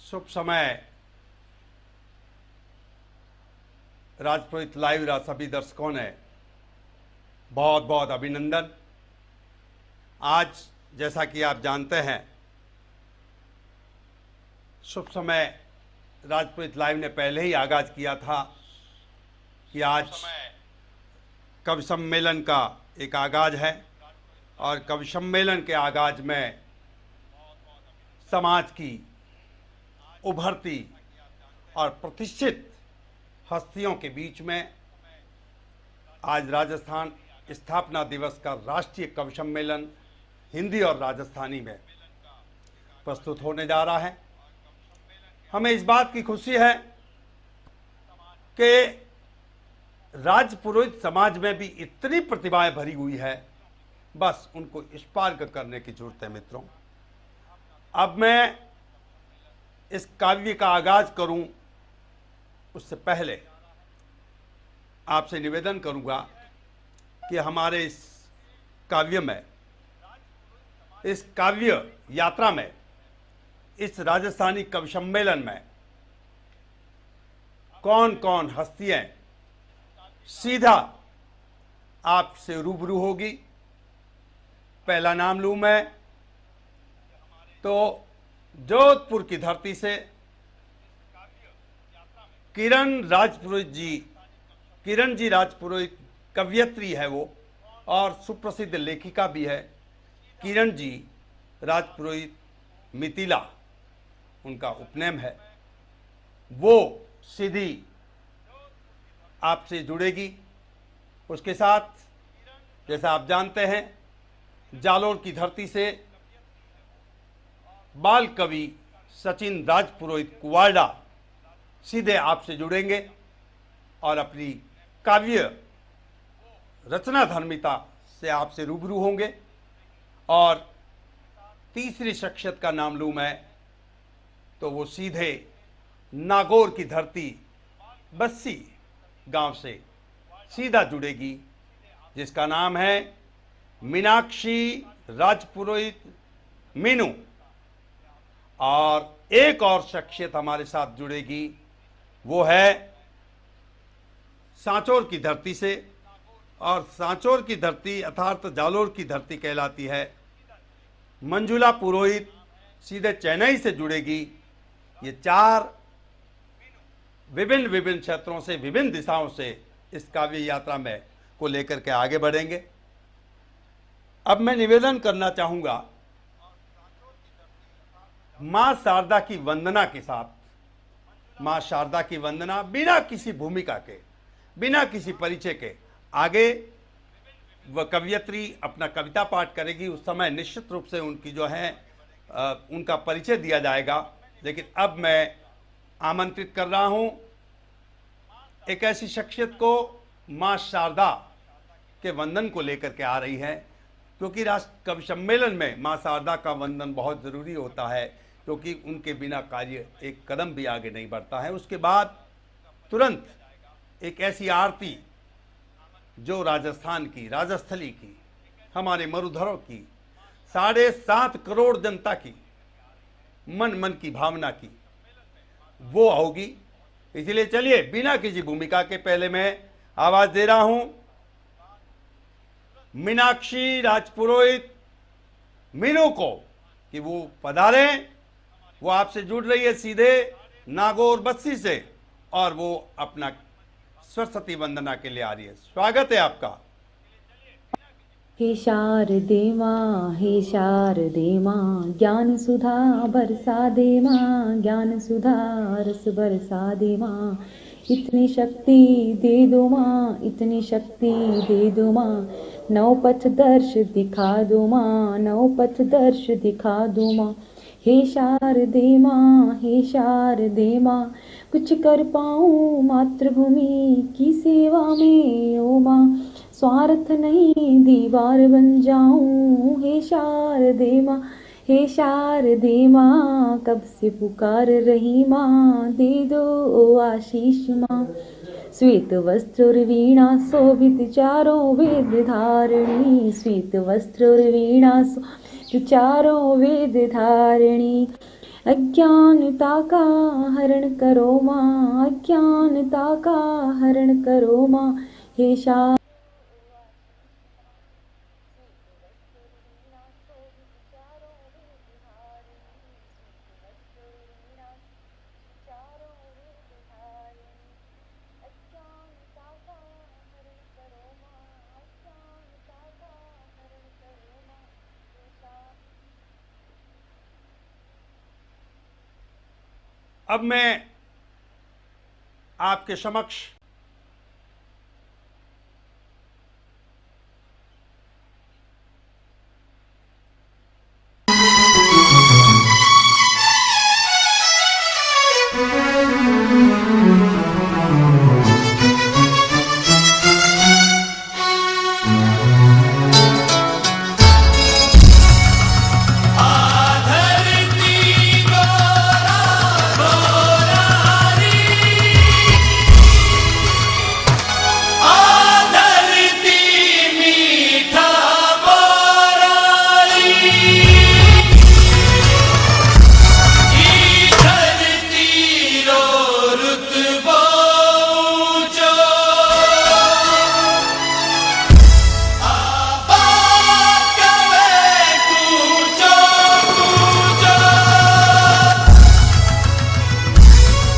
शुभ समय। राजपुरोहित लाइव सभी दर्शकों ने बहुत बहुत अभिनंदन। आज जैसा कि आप जानते हैं, शुभ समय राजपुरोहित लाइव ने पहले ही आगाज किया था कि आज कवि सम्मेलन का एक आगाज है और कवि सम्मेलन के आगाज में समाज की उभरती और प्रतिष्ठित हस्तियों के बीच में आज राजस्थान स्थापना दिवस का राष्ट्रीय कवि सम्मेलन हिंदी और राजस्थानी में प्रस्तुत होने जा रहा है। हमें इस बात की खुशी है कि राजपुरोहित समाज में भी इतनी प्रतिभाएं भरी हुई है, बस उनको स्पार्क करने की जरूरत है। मित्रों, अब मैं इस काव्य का आगाज करूं उससे पहले आपसे निवेदन करूंगा कि हमारे इस काव्य में, इस काव्य यात्रा में, इस राजस्थानी कवि सम्मेलन में कौन कौन हस्तियां सीधा आपसे रूबरू होगी। पहला नाम लूं मैं तो जोधपुर की धरती से किरण जी राजपुरोहित कवयित्री है वो, और सुप्रसिद्ध लेखिका भी है। किरण जी राजपुरोहित मिथिला उनका उपनाम है। वो सीधी आपसे जुड़ेगी। उसके साथ, जैसा आप जानते हैं, जालोर की धरती से बाल कवि सचिन राजपुरोहित कुवाड़ा सीधे आपसे जुड़ेंगे और अपनी काव्य रचना धर्मिता से आपसे रूबरू होंगे। और तीसरी शख्सियत का नाम लूं मैं तो वो सीधे नागौर की धरती बस्सी गांव से सीधा जुड़ेगी, जिसका नाम है मीनाक्षी राजपुरोहित मीनू। और एक और शख्सियत हमारे साथ जुड़ेगी, वो है सांचौर की धरती से, और सांचौर की धरती अर्थात जालोर की धरती कहलाती है। मंजुला पुरोहित सीधे चेन्नई से जुड़ेगी। ये चार विभिन्न क्षेत्रों से, विभिन्न दिशाओं से इस काव्य यात्रा में को लेकर के आगे बढ़ेंगे। अब मैं निवेदन करना चाहूंगा, मां शारदा की वंदना के साथ, मां शारदा की वंदना बिना किसी भूमिका के, बिना किसी परिचय के आगे वह कवयित्री अपना कविता पाठ करेगी। उस समय निश्चित रूप से उनकी जो है उनका परिचय दिया जाएगा। लेकिन अब मैं आमंत्रित कर रहा हूं एक ऐसी शख्सियत को, मां शारदा के वंदन को लेकर के आ रही है, क्योंकि राष्ट्र कवि सम्मेलन में मां शारदा का वंदन बहुत जरूरी होता है, क्योंकि उनके बिना कार्य एक कदम भी आगे नहीं बढ़ता है। उसके बाद तुरंत एक ऐसी आरती जो राजस्थान की, राजस्थली की, हमारे मरुधरों की, 7.5 करोड़ जनता की मन की भावना की, वो होगी। इसलिए चलिए बिना किसी भूमिका के पहले मैं आवाज दे रहा हूं मीनाक्षी राजपुरोहित मीनू को कि वो पधारें। वो आपसे जुड़ रही है सीधे नागौर बस्सी से, और वो अपना सरस्वती वंदना के लिए आ रही है। स्वागत है आपका। हे शारदे मां, हे शारदे मां, ज्ञान सुधा बरसा दे मां, ज्ञान सुधा रस बरसा दे मां। इतनी शक्ति दे दो मां, इतनी शक्ति दे दो मां। नौ पथ दर्श दिखा दो मां, नौ पथ दर्श दिखा दो मां। हे शारदे मां, हे शारदे मां, कुछ कर पाऊं मातृभूमि की सेवा में ओ मां। स्वार्थ नहीं दीवार बन जाऊं, हे शारदे मां, हे शारदे मां। कब से पुकार रही मां, दे दो आशीष मां। श्वेत वस्त्र और वीणा शोभित चारों वेद धारिणी, श्वेत वस्त्र और वीणा शोभित चारों वेद धारिणी। अज्ञानता का हरण करो माँ, अज्ञानता का हरण करो माँ। हे शारदा अब मैं आपके समक्ष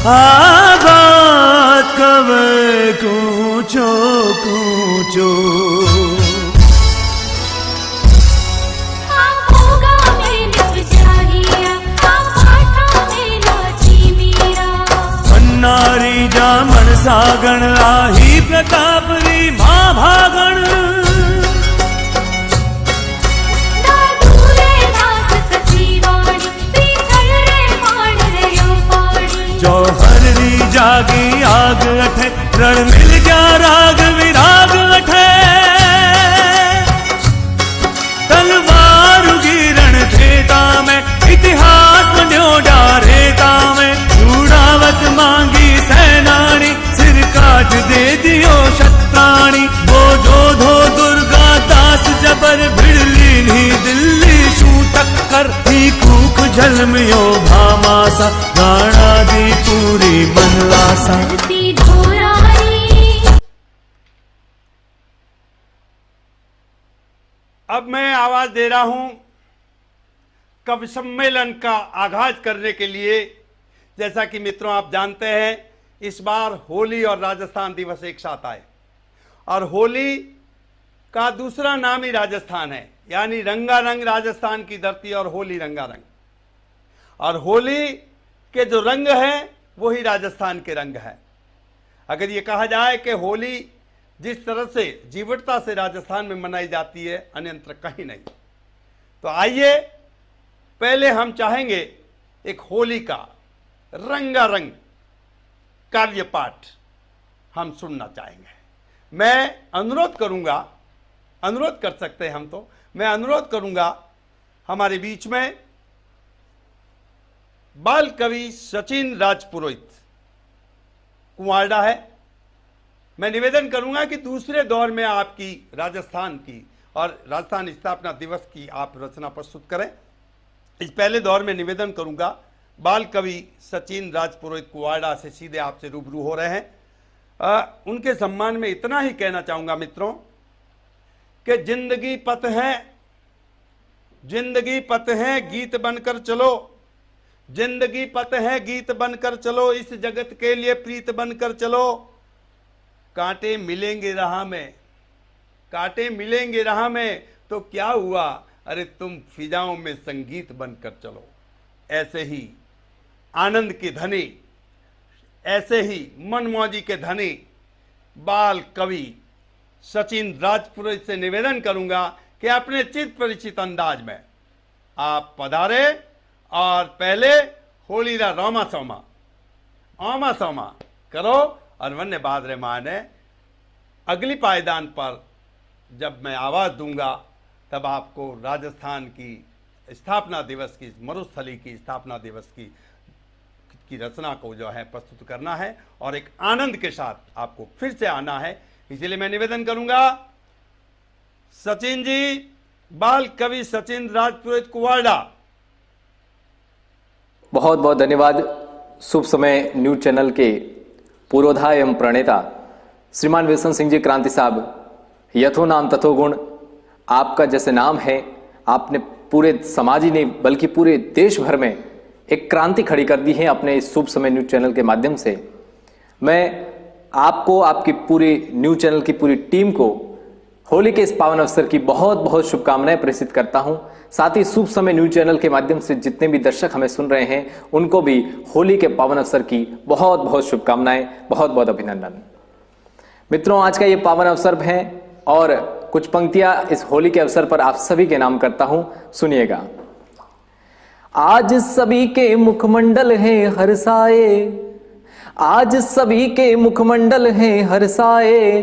आबाद कवे कूचो कूचो अन्नारी जामन सागण लाही प्रतापरी मां भागण जो हररी जागी आग अठे रण मिल गया राग विराग अठे तलवार गिरण थेता में इतिहास बन्यो डारेता में चूड़ावत मांगी सैनानी सिर काट दे दियो शत्राणी वो जोधो दुर्गा दास जबर भिड़ली नी दिल्ली शू टक्कर ही कूक झलमियो भामासा राणा दी पूरी मनलासा। अब मैं आवाज दे रहा हूं कवि सम्मेलन का आगाज करने के लिए। जैसा कि मित्रों आप जानते हैं, इस बार होली और राजस्थान दिवस एक साथ आए और होली का दूसरा नाम ही राजस्थान है, यानी रंगारंग राजस्थान की धरती और होली रंगारंग। और होली के जो रंग है वही राजस्थान के रंग है। अगर ये कहा जाए कि होली जिस तरह से जीवटता से राजस्थान में मनाई जाती है अन्यत्र कहीं नहीं, तो आइए पहले हम चाहेंगे एक होली का रंगारंग काव्य पाठ हम सुनना चाहेंगे। मैं अनुरोध करूंगा, अनुरोध कर सकते हैं हम, तो मैं अनुरोध करूंगा हमारे बीच में बाल कवि सचिन राजपुरोहित कुंवारडा है। मैं निवेदन करूंगा कि दूसरे दौर में आपकी राजस्थान की और राजस्थान स्थापना दिवस की आप रचना प्रस्तुत करें। इस पहले दौर में निवेदन करूंगा बाल कवि सचिन राजपुरोहित कुंवारडा से सीधे आपसे रूबरू हो रहे हैं। उनके सम्मान में इतना ही कहना चाहूंगा मित्रों कि जिंदगी पथ है, जिंदगी पथ है, गीत बनकर चलो, जिंदगी पथ है, गीत बनकर चलो, इस जगत के लिए प्रीत बनकर चलो। कांटे मिलेंगे राह में, कांटे मिलेंगे राह में, तो क्या हुआ, अरे तुम फिजाओं में संगीत बनकर चलो। ऐसे ही आनंद के धनी, ऐसे ही मनमौजी के धनी बाल कवि सचिन राजपुरोहित से निवेदन करूंगा कि अपने चित परिचित अंदाज में आप पधारे और पहले होली रा रोमा सोमा ओमा सोमा करो और वन्य बादरे माने। अगली पायदान पर जब मैं आवाज दूंगा तब आपको राजस्थान की स्थापना दिवस की, मरुस्थली की स्थापना दिवस की रचना को जो है प्रस्तुत करना है और एक आनंद के साथ आपको फिर से आना है। इसलिए मैं निवेदन करूंगा सचिन जी, बाल कवि सचिन राजपुरोहित कुंवारडा, बहुत बहुत धन्यवाद। शुभ समय न्यूज चैनल के पूर्वोधाय एवं प्रणेता श्रीमान विल्सन सिंह जी क्रांति साहब, यथो नाम तथो गुण। आपका जैसे नाम है, आपने पूरे समाज ही नहीं बल्कि पूरे देश भर में एक क्रांति खड़ी कर दी है अपने इस शुभ समय न्यूज चैनल के माध्यम से। मैं आपको, आपकी पूरी न्यूज चैनल की पूरी टीम को होली के इस पावन अवसर की बहुत बहुत शुभकामनाएं प्रेषित करता हूं। साथ ही शुभ समय न्यूज चैनल के माध्यम से जितने भी दर्शक हमें सुन रहे हैं उनको भी होली के पावन अवसर की बहुत बहुत शुभकामनाएं, बहुत बहुत अभिनंदन। मित्रों, आज का ये पावन अवसर है और कुछ पंक्तियां इस होली के अवसर पर आप सभी के नाम करता हूं, सुनिएगा। आज सभी के मुखमंडल हैं हर्षाए, आज सभी के मुखमंडल हैं हर्षाए,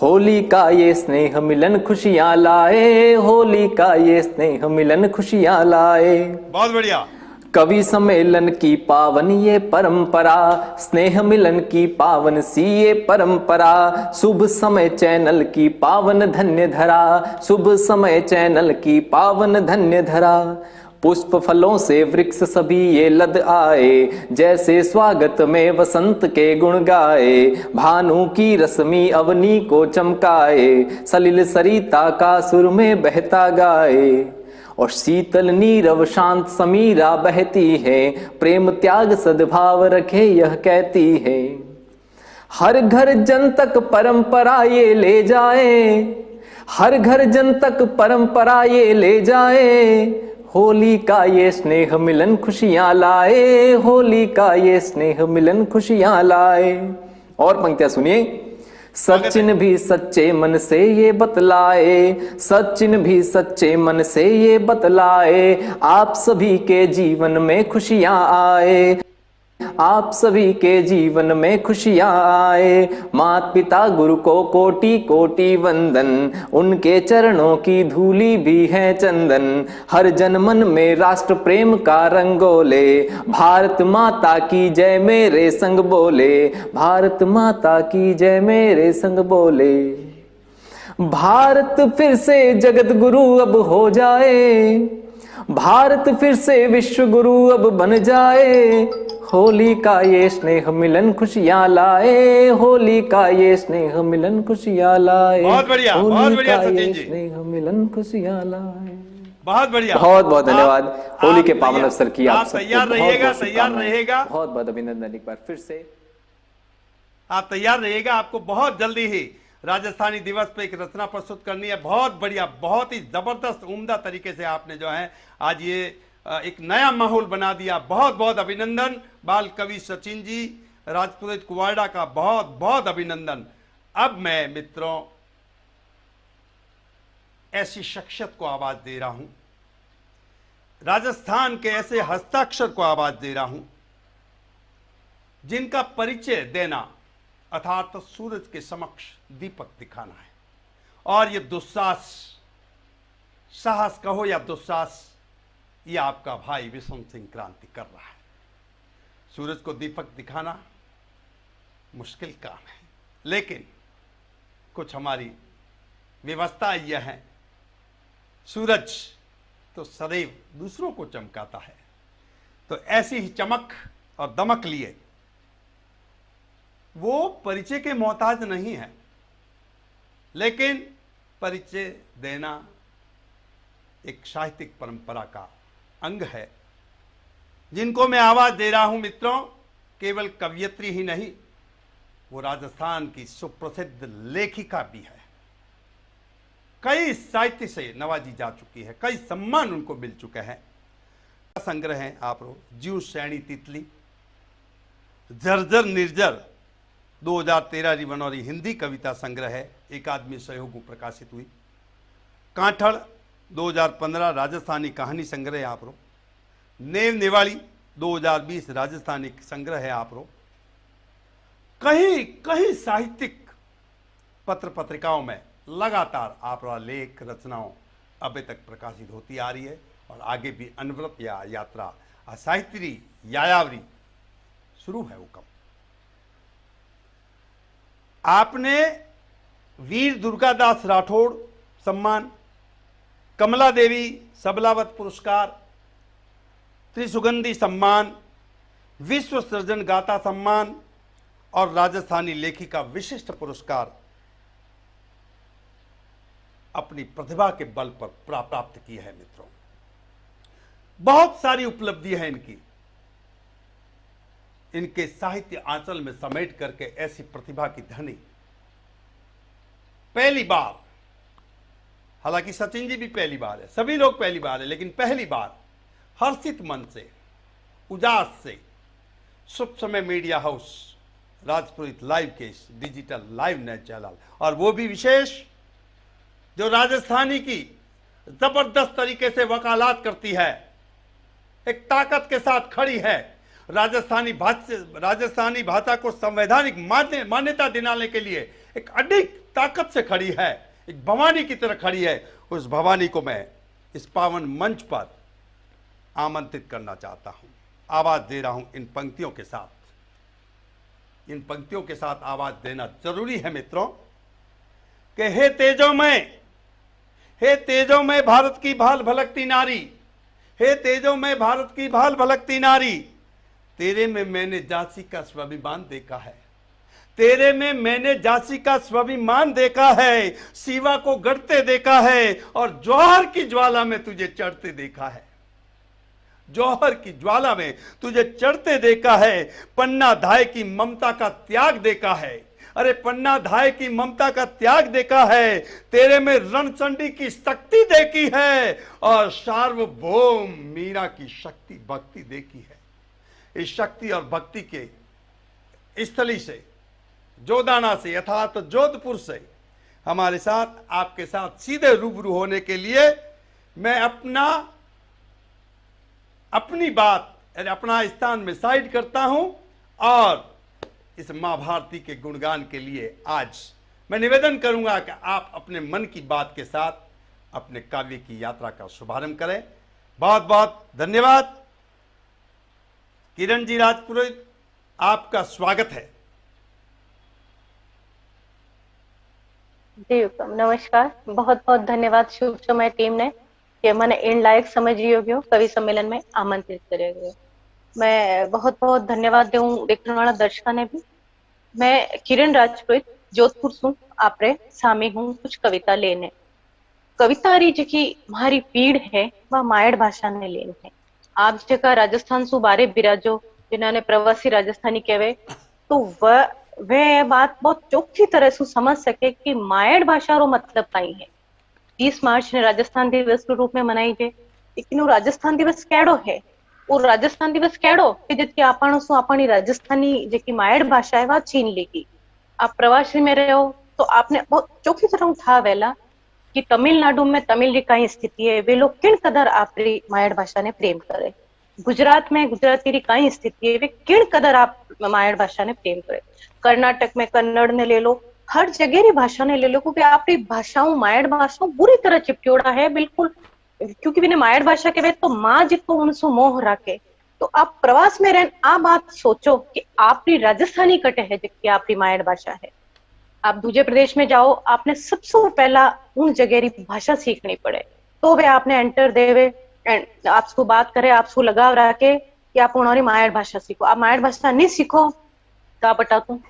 होली का ये स्नेह मिलन खुशियां लाए, होली का ये स्नेह मिलन खुशियां लाए। बहुत बढ़िया। कवि सम्मेलन की पावन ये परंपरा, स्नेह मिलन की पावन सी ये परंपरा, शुभ समय चैनल की पावन धन्य धरा, शुभ समय चैनल की पावन धन्य धरा। पुष्प फलों से वृक्ष सभी ये लद आए, जैसे स्वागत में वसंत के गुण गाए, भानु की रश्मि अवनी को चमकाए, सलिल सरिता का सुर में बहता गाए, और शीतल नीरव शांत समीरा बहती है, प्रेम त्याग सद्भाव रखे यह कहती है। हर घर जन तक परंपरा ये ले जाए, हर घर जन तक परंपरा ये ले जाए, होली का ये स्नेह मिलन खुशियां लाए, होली का ये स्नेह मिलन खुशियां लाए। और पंक्तियां सुनिए। सचिन भी सच्चे मन से ये बतलाए, सचिन भी सच्चे मन से ये बतलाए, आप सभी के जीवन में खुशियां आए, आप सभी के जीवन में खुशियां आए। माता पिता गुरु को कोटि कोटि वंदन, उनके चरणों की धूली भी है चंदन, हर जन मन में राष्ट्र प्रेम का रंगोले, भारत माता की जय मेरे संग बोले, भारत माता की जय मेरे संग बोले। भारत फिर से जगत गुरु अब हो जाए, भारत फिर से विश्व गुरु अब बन जाए, होली का ये स्नेह मिलन खुशियां लाए, होली का ये स्नेह मिलन खुशियां लाए। बहुत बढ़िया, बहुत बढ़िया सचिन जी। स्नेह मिलन खुशियां लाए। बहुत बढ़िया, बहुत बहुत धन्यवाद। होली के पावन अवसर की आप तैयार रहिएगा, तैयार रहेगा। बहुत बहुत अभिनंदन एक बार फिर से। आप तैयार रहिएगा, आपको बहुत जल्दी ही राजस्थानी दिवस पे एक रचना प्रस्तुत करनी है। बहुत बढ़िया, बहुत ही जबरदस्त उम्दा तरीके से आपने जो है आज ये एक नया माहौल बना दिया। बहुत बहुत अभिनंदन। बाल कवि सचिन जी राजपुरोहित कुवाड़ा का बहुत बहुत अभिनंदन। अब मैं मित्रों ऐसी शख्सियत को आवाज दे रहा हूं, राजस्थान के ऐसे हस्ताक्षर को आवाज दे रहा हूं जिनका परिचय देना अर्थात तो सूरज के समक्ष दीपक दिखाना है। और ये दुस्साहस, साहस कहो या दुस्साहस, ये आपका भाई विल्सन सिंह क्रांति कर रहा है। सूरज को दीपक दिखाना मुश्किल काम है, लेकिन कुछ हमारी व्यवस्था यह है, सूरज तो सदैव दूसरों को चमकाता है, तो ऐसी ही चमक और दमक लिए वो परिचय के मोहताज नहीं है, लेकिन परिचय देना एक साहित्यिक परंपरा का अंग है। जिनको मैं आवाज दे रहा हूं मित्रों, केवल कवयित्री ही नहीं, वो राजस्थान की सुप्रसिद्ध लेखिका भी है। कई साहित्य से नवाजी जा चुकी है, कई सम्मान उनको मिल चुके हैं। संग्रह है आप जीव सैनी तितली, जर्जर निर्जर 2013 रिवनौरी हिंदी कविता संग्रह है, एक आदमी सहयोग प्रकाशित हुई। कांठड़ 2015 राजस्थानी कहानी संग्रह है आप नेव निवाड़ी 2020 राजस्थानी संग्रह है आप कहीं साहित्यिक पत्र पत्रिकाओं में लगातार आप लेख रचनाओं अभी तक प्रकाशित होती आ रही है और आगे भी अनवरत या यात्रा साहित्य यायावरी शुरू है। वो कब आपने वीर दुर्गादास राठौड़ सम्मान, कमला देवी सबलावत पुरस्कार, त्रिसुगंधी सम्मान, विश्व सृजन गाथा सम्मान और राजस्थानी लेखिका विशिष्ट पुरस्कार अपनी प्रतिभा के बल पर प्राप्त की है। मित्रों, बहुत सारी उपलब्धियां हैं इनके साहित्य आंचल में समेट करके ऐसी प्रतिभा की धनी पहली बार, हालांकि सचिन जी भी पहली बार है, सभी लोग पहली बार है, लेकिन पहली बार हर्षित मन से, उजास से, शुभ समय मीडिया हाउस राजपुरोहित लाइव के डिजिटल लाइव नेट चैनल, और वो भी विशेष जो राजस्थानी की जबरदस्त तरीके से वकालत करती है, एक ताकत के साथ खड़ी है, राजस्थानी भाषा को संवैधानिक मान्यता दिलाने के लिए एक अडिग ताकत से खड़ी है, एक भवानी की तरह खड़ी है। उस भवानी को मैं इस पावन मंच पर आमंत्रित करना चाहता हूं, आवाज दे रहा हूं इन पंक्तियों के साथ। इन पंक्तियों के साथ आवाज देना जरूरी है मित्रों कि हे तेजोमय भारत की भाल भलकती नारी, हे तेजोमय भारत की भाल भलकती नारी, तेरे में मैंने झांसी का स्वाभिमान देखा है, तेरे में मैंने झांसी का स्वाभिमान देखा है, शिवा को गढ़ते देखा है और जौहर की ज्वाला में तुझे चढ़ते देखा है, जौहर की ज्वाला में तुझे चढ़ते देखा है, पन्ना धाय की ममता का त्याग देखा है, अरे पन्ना धाय की ममता का त्याग देखा है, तेरे में रणचंडी की शक्ति देखी है और सार्वभौम मीरा की शक्ति भक्ति देखी है। इस शक्ति और भक्ति के स्थली से, जोदाना से अर्थात जोधपुर से हमारे साथ, आपके साथ सीधे रूबरू होने के लिए मैं अपनी बात, अपना स्थान में साइड करता हूं और इस मां भारती के गुणगान के लिए आज मैं निवेदन करूंगा कि आप अपने मन की बात के साथ अपने काव्य की यात्रा का शुभारंभ करें। बहुत बहुत धन्यवाद। किरण जी राजपुरोहित, आपका स्वागत है। जी नमस्कार, बहुत बहुत धन्यवाद शुभ समय टीम ने कि मैंने इन लायक समझियो कवि सम्मेलन में आमंत्रित करे गए। मैं बहुत बहुत धन्यवाद दूं देखने वाला दर्शकों ने भी। मैं किरण राजपुरोहित जोधपुर सु आपरे सामी हूँ कुछ कविता लेने। कविता री जी हमारी पीड़ है वह मायड़ भाषा ने लेन है। आप जगह राजस्थान सु बारे बिराजो जिन्होंने प्रवासी राजस्थानी कहवे, तो वह बात बहुत चौखी तरह से समझ सके कि मायड़ भाषा रो मतलब कई है। 30 मार्च ने राजस्थान दिवस के रूप में मनाई जाए, लेकिन वो राजस्थान दिवस केड़ो है? वो राजस्थान दिवस केड़ो कि जितकी आपणो सु अपनी राजस्थानी जी मायड़ भाषा है वह छीन लेगी। आप प्रवासी में रहो तो आपने बहुत चौखी तरह उठा वेला कि तमिलनाडु में तमिल की कई स्थिति है, वे लोग किन कदर आपरी मायड़ भाषा ने प्रेम करे। गुजरात में गुजराती की कई स्थिति है, वे किन कदर आप मायड़ भाषा ने प्रेम करे। कर्नाटक में कन्नड़ ने ले लो, हर जगह की भाषा ने ले लो, क्योंकि आपकी भाषाओं मायड़ भाषाओं बुरी तरह चिपक्योड़ा है बिल्कुल, क्योंकि बिना मायड़ भाषा के वे तो माँ जितो उनसो मोह रखे। तो आप प्रवास में रहन आ बात सोचो कि आपकी राजस्थानी कटे है जिसकी आपकी मायड़ भाषा है। आप दूसरे प्रदेश में जाओ, आपने सबसे पहला उन जगह की भाषा सीखनी पड़े, तो वे आपने एंटर देवे एंड आपको बात करे, आपको लगाव रखे कि आप उन्होंने मायड़ भाषा सीखो। आप मायड़ भाषा नहीं सीखो तो आप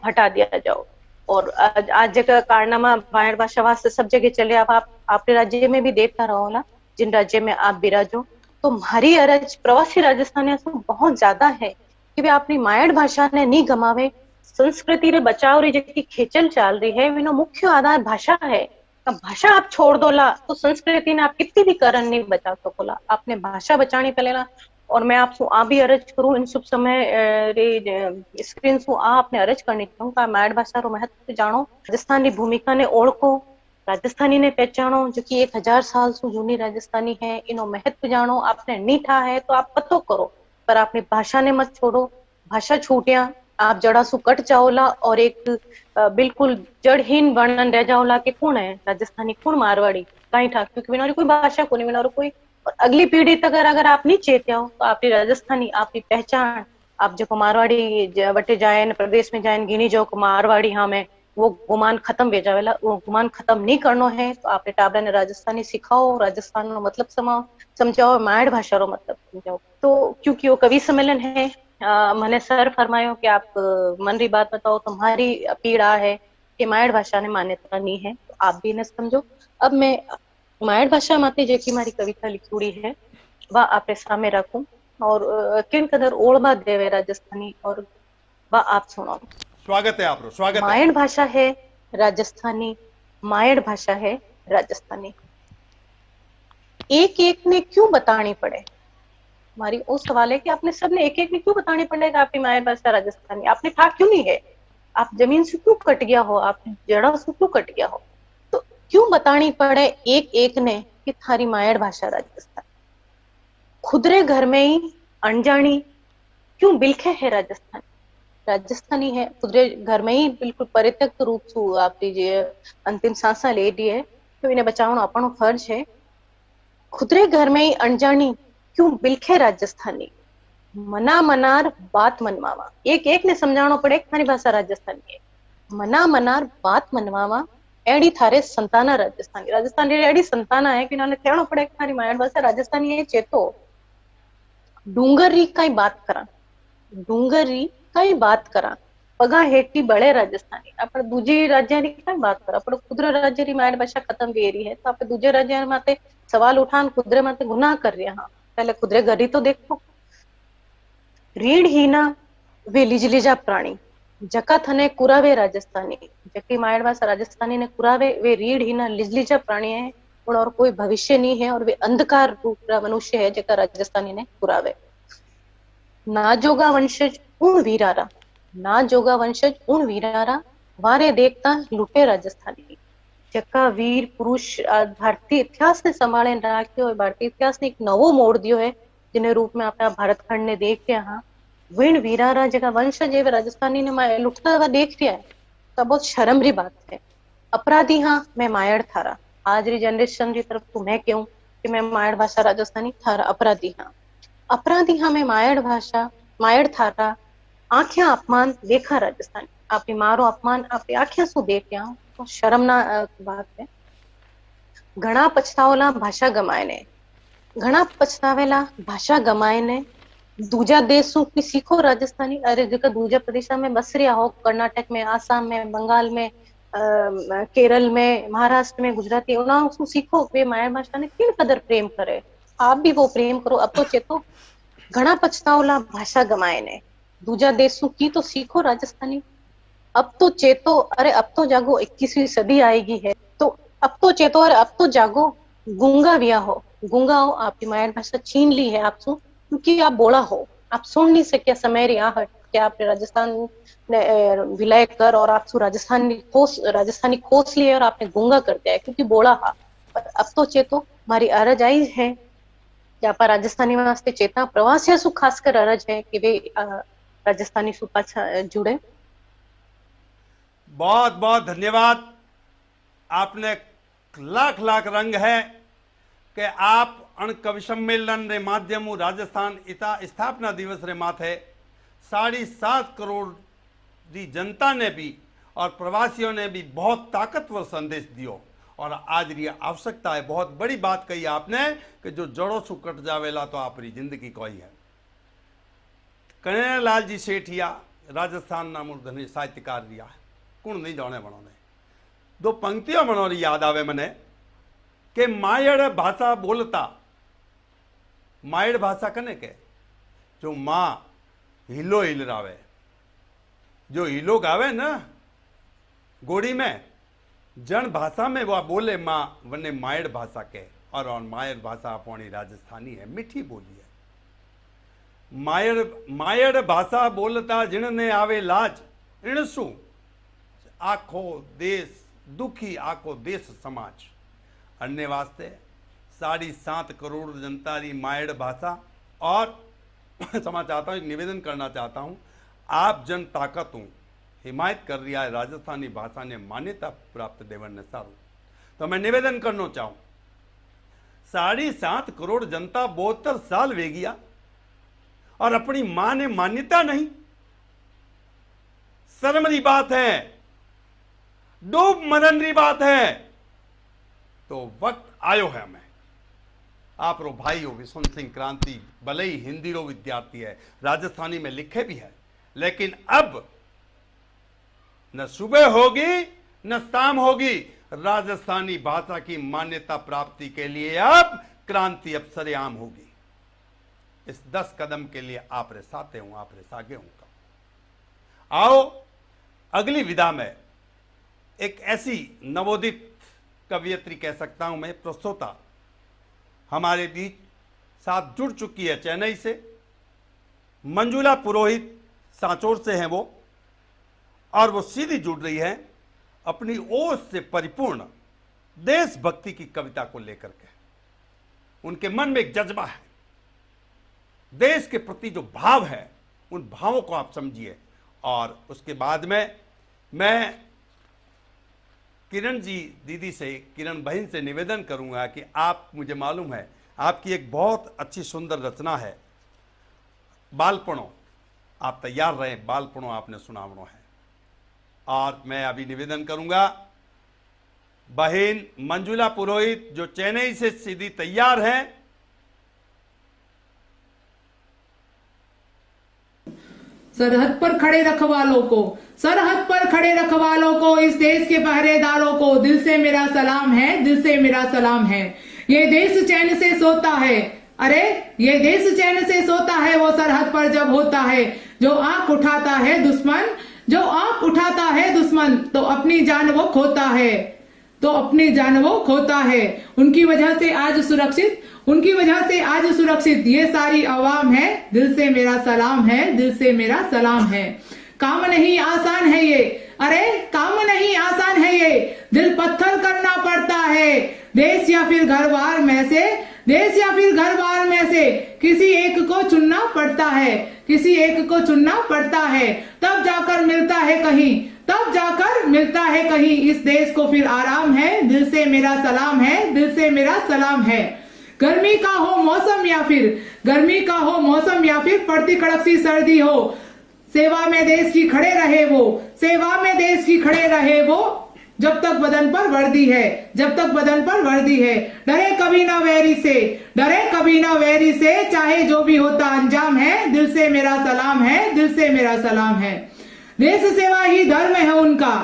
हटा दिया जाओ। और आज जगह कारनामा मायड़ भाषा वास्ते सब जगह चले। आप आपके राज्य में भी देखता रहो ना, जिन राज्य में आप बिराजो। तो हमारी अरज प्रवासी राजस्थानियों से बहुत ज्यादा है कि वे अपनी मायड़ भाषा ने नहीं गमावे। संस्कृति रे बचाव री जी खेचल चाल रही है, विनो मुख्य आधार भाषा है। भाषा आप छोड़ दोला तो संस्कृति ने आप कितनी भी करण नहीं बचा सकोला। आपने भाषा बचानी पड़ेला। और मैं आपसे आ भी अर्ज करूं इन शुभ समय रे स्क्रीन सु आ आपने अर्ज करनी चाहूँ का मायड़ भाषा रो महत्व जानो, राजस्थान की भूमिका ने ओळखो, राजस्थानी ने पहचानो जो कि 1000 साल सु जूनी राजस्थानी है। इनो महत्व जानो। आपने नीठा है तो आप पतो करो, पर अपनी भाषा ने मत छोड़ो। भाषा छूटिया आप जड़ा सु कट जाओला और एक बिल्कुल जड़हीन वर्णन रह जाओला कि कौन है राजस्थानी, कौन मारवाड़ी, कहीं था, क्योंकि बिना कोई भाषा को नहीं, बिना कोई। और अगली पीढ़ी तक अगर आप नहीं चेते हो तो आपकी राजस्थानी आपकी पहचान, आप जो मारवाड़ी बटे जाए प्रदेश में जाए गिनी जो मारवाड़ी हाँ में वो गुमान खत्म हो जावेला। वो गुमान खत्म नहीं करनो है तो आपने टाबरा ने राजस्थानी सिखाओ, राजस्थान नो मतलब समझाओ, मायड़ भाषा रो मतलब समझाओ। तो क्योंकि वो कवि सम्मेलन है, मैंने सर फरमायो कि आप मन री बात बताओ, तुम्हारी पीड़ा है कि मायड़ भाषा ने मान्यता नहीं है, तो आप भी न समझो। अब मैं मायड़ भाषा माते जेकी मारी कविता लिखी है वह आपके सामने रखूं, और किन कदर ओळबा देवे राजस्थानी, और वह आप सुनो। स्वागत है आपरो, स्वागत है। मायड़ भाषा है राजस्थानी, मायड़ भाषा है राजस्थानी। एक एक ने क्यों बतानी पड़े, हमारी वो सवाल है कि आपने सबने एक एक ने क्यों बतानी पड़ेगा आपकी मायड़ भाषा राजस्थानी, आपने कहा क्यों नहीं है, आप जमीन से क्यों कट गया हो, आप जड़ों से क्यों कट गया हो, तो क्यों बतानी पड़े एक एक ने कि थारी मायड़ भाषा राजस्थानी। खुदरे घर में ही अनजानी क्यों बिलखे है राजस्थानी, राजस्थानी है खुदरे घर में ही बिल्कुल परित्यक्त रूप से आप लीजिए अंतिम सांसा ले ली है, तो इन्हें बचाना अपनो फर्ज है। खुदरे घर में ही अनजानी क्यों बिलखे राजस्थानी, मना मनार बात मनवावा, एक एक ने समझाना पड़े थारी भाषा राजस्थानी है, मना मनार बात मनवावा एडी थारे संताना राजस्थानी, राजस्थानी एडी संताना है कि इन्होंने कहना पड़े थारी मायड़ भाषा राजस्थानी है। चेतो डूंगरी कई बात करा, डूंगरी कई बात करा, पगा हेटी बड़े राजस्थानी, आप दूजे राज्य की कई बात करा, पर खुदरे राज्य की मायड़ भाषा खत्म गेरी है, तो आप दूजे राज्य माते सवाल उठान खुदरे माते गुनाह कर रहे हैं। हाँ, पहले खुदरे घरी तो देखो। रीढ़ हीना वे लिजलिजा प्राणी जका थने कुरावे राजस्थानी, जकी मायड़ भाषा राजस्थानी ने कुरावे वे रीढ़ हीना लिजलिजा प्राणी है, और कोई भविष्य नहीं है, और वे अंधकार रूप मनुष्य है जका राजस्थानी ने कुरावे। ना जोगा वंशज उन वीरारा, ना जोगा वंशज उन वीरारा वारे देखता लुटे राजस्थानी, जका वीर पुरुष भारतीय इतिहास ने संभाले राख्यो है, भारतीय इतिहास ने एक नवो मोड़ दियो है, जिन्हें रूप में अपना भारत खंड ने देख रहा। हाँ, विण वीरारा जगह वंशज है राजस्थानी ने लुटता हुआ देख रहा है, तो बहुत शर्म री बात है। अपराधी हाँ मैं मायड़ थारा, आज री जनरेशन की तरफ तो मैं कहूं कि मैं मायड़ भाषा राजस्थानी थारा अपराधी हाँ, अपराधी हाँ मैं मायड़ भाषा मायड़ थारा आंखें अपमान देखा राजस्थानी, आपकी मारो अपमान आपकी आंखें सु देख रहा हूं, तो शर्मना बात है। घना पछतावला भाषा गमाए ने, घना पछतावेला भाषा गमाए ने दूजा देश की सीखो राजस्थानी। अरे जो दूजा प्रदेश में बस रहा हो, कर्नाटक में, आसाम में, बंगाल में, केरल में, महाराष्ट्र में, गुजराती उसको सीखो, वे माया भाषा ने किन कदर प्रेम करे, आप भी वो प्रेम करो। अब तो चेतो घना पछतावला भाषा गमाए ने दूजा देशों की तो सीखो राजस्थानी, अब तो चेतो, अरे अब तो जागो 21वीं सदी आएगी है, तो अब तो चेतो, अरे अब तो जागो, गूंगा विया हो, गूंगा हो, आपकी मायड़ भाषा छीन ली है आपसे, क्योंकि आप बोला हो, आप सुन नहीं सके समय रियाहट क्या आपने राजस्थान ने विलय कर, और आप राजस्थानी खोस लिए और आपने गूंगा कर दिया है क्योंकि बोला हा। पर अब तो चेतो हमारी अरज आई है यहाँ पर राजस्थानी वास्ते चेता प्रवासियों सु खासकर अरज है कि वे राजस्थानी सु पाछा जुड़े। बहुत बहुत धन्यवाद, आपने लाख लाख रंग है कि आप अण कवि सम्मेलन रे माध्यम राजस्थान इता स्थापना दिवस रे माथे 7.5 करोड़ की जनता ने भी और प्रवासियों ने भी बहुत ताकतवर संदेश दियो, और आज री आवश्यकता है, बहुत बड़ी बात कही आपने कि जो जड़ों से कट जावेला तो आपरी जिंदगी कोई है। कन्हैयालाल जी सेठिया राजस्थान ना मूर्धनी साहित्यकार रिया है, कौन नहीं जाने बनोने। दो पंक्तियों बनोरी याद आवे मने कि मायड़ भाषा बोलता, मायड़ भाषा कने के जो माँ हिलो हिलरावे, जो हिलो गावे ना गोड़ी में, जन भाषा में वह बोले माँ वने मायड़ भाषा के, और मायड़ भाषा अपनी राजस्थानी है, मीठी बोली है। मायड़ भाषा बोलता जिनने आवे लाज, इणसु आखो देश दुखी, आखो देश समाज। अन्य वास्ते 7.5 करोड़ जनता री मायड़ भाषा, और क्षमा चाहता हूँ, निवेदन करना चाहता हूँ, आप जन ताकत हूँ हिमायत कर रही है राजस्थानी भाषा ने मान्यता प्राप्त देवन ने सारू, तो मैं निवेदन करना चाहूँ 7.5 करोड़ जनता 72 साल वे गया और अपनी मां ने मान्यता नहीं, शर्म की बात है, डूब मरन की बात है। तो वक्त आयो है हमें, आप रो भाई हो विश्वंत सिंह क्रांति, भले ही हिंदी रो विद्यार्थी है, राजस्थानी में लिखे भी है, लेकिन अब न सुबह होगी न शाम होगी, राजस्थानी भाषा की मान्यता प्राप्ति के लिए अब क्रांति अब सरेआम होगी। इस 10 कदम के लिए आप रे साथे हूं, आप रे सागे हूं। आओ अगली विधा में एक ऐसी नवोदित कवियत्री कह सकता हूं मैं, प्रस्तोता हमारे बीच साथ जुड़ चुकी है चेन्नई से, मंजुला पुरोहित सांचौर से हैं वो, और वो सीधी जुड़ रही है अपनी ओज से परिपूर्ण देशभक्ति की कविता को लेकर के। उनके मन में एक जज्बा है, देश के प्रति जो भाव है उन भावों को आप समझिए। और उसके बाद में मैं किरण जी दीदी से, किरण बहन से निवेदन करूंगा कि आप, मुझे मालूम है आपकी एक बहुत अच्छी सुंदर रचना है बालपणो, आप तैयार रहे, बालपणो आपने सुनावनो है। और मैं अभी निवेदन करूंगा बहन मंजुला पुरोहित जो चेन्नई से सीधी तैयार हैं। सरहद पर खड़े रखवालों को, सरहद पर खड़े रखवालों को, इस देश के पहरेदारों को दिल से मेरा सलाम है, दिल से मेरा सलाम है। ये देश चैन से सोता है, अरे ये देश चैन से सोता है वो सरहद पर जब होता है। जो आंख उठाता है दुश्मन, जो आंख उठाता है दुश्मन, तो अपनी जान वो खोता है, तो अपनी जान वो खोता है। उनकी वजह से आज सुरक्षित, उनकी वजह से आज सुरक्षित ये सारी आवाम है, दिल से मेरा सलाम है, दिल से मेरा सलाम है। काम नहीं आसान है ये, अरे काम नहीं आसान है ये, दिल पत्थर करना पड़ता है। देश या फिर घर बार में से, देश या फिर घर बार में से किसी एक को चुनना पड़ता है, किसी एक को चुनना पड़ता है। तब जाकर मिलता है कहीं, तब जाकर मिलता है कहीं इस देश को फिर आराम है। दिल से मेरा सलाम है, दिल से मेरा सलाम है। गर्मी का हो मौसम या फिर, गर्मी का हो मौसम या फिर पड़ती कड़क सी सर्दी हो, सेवा में देश की खड़े रहे वो, सेवा में देश की खड़े रहे वो। जब तक बदन पर वर्दी है, जब तक बदन पर वर्दी है, डरे कभी ना वैरी से, डरे कभी ना वैरी से, चाहे जो भी होता अंजाम है। दिल से मेरा सलाम है, दिल से मेरा सलाम है। देश सेवा ही धर्म है उनका,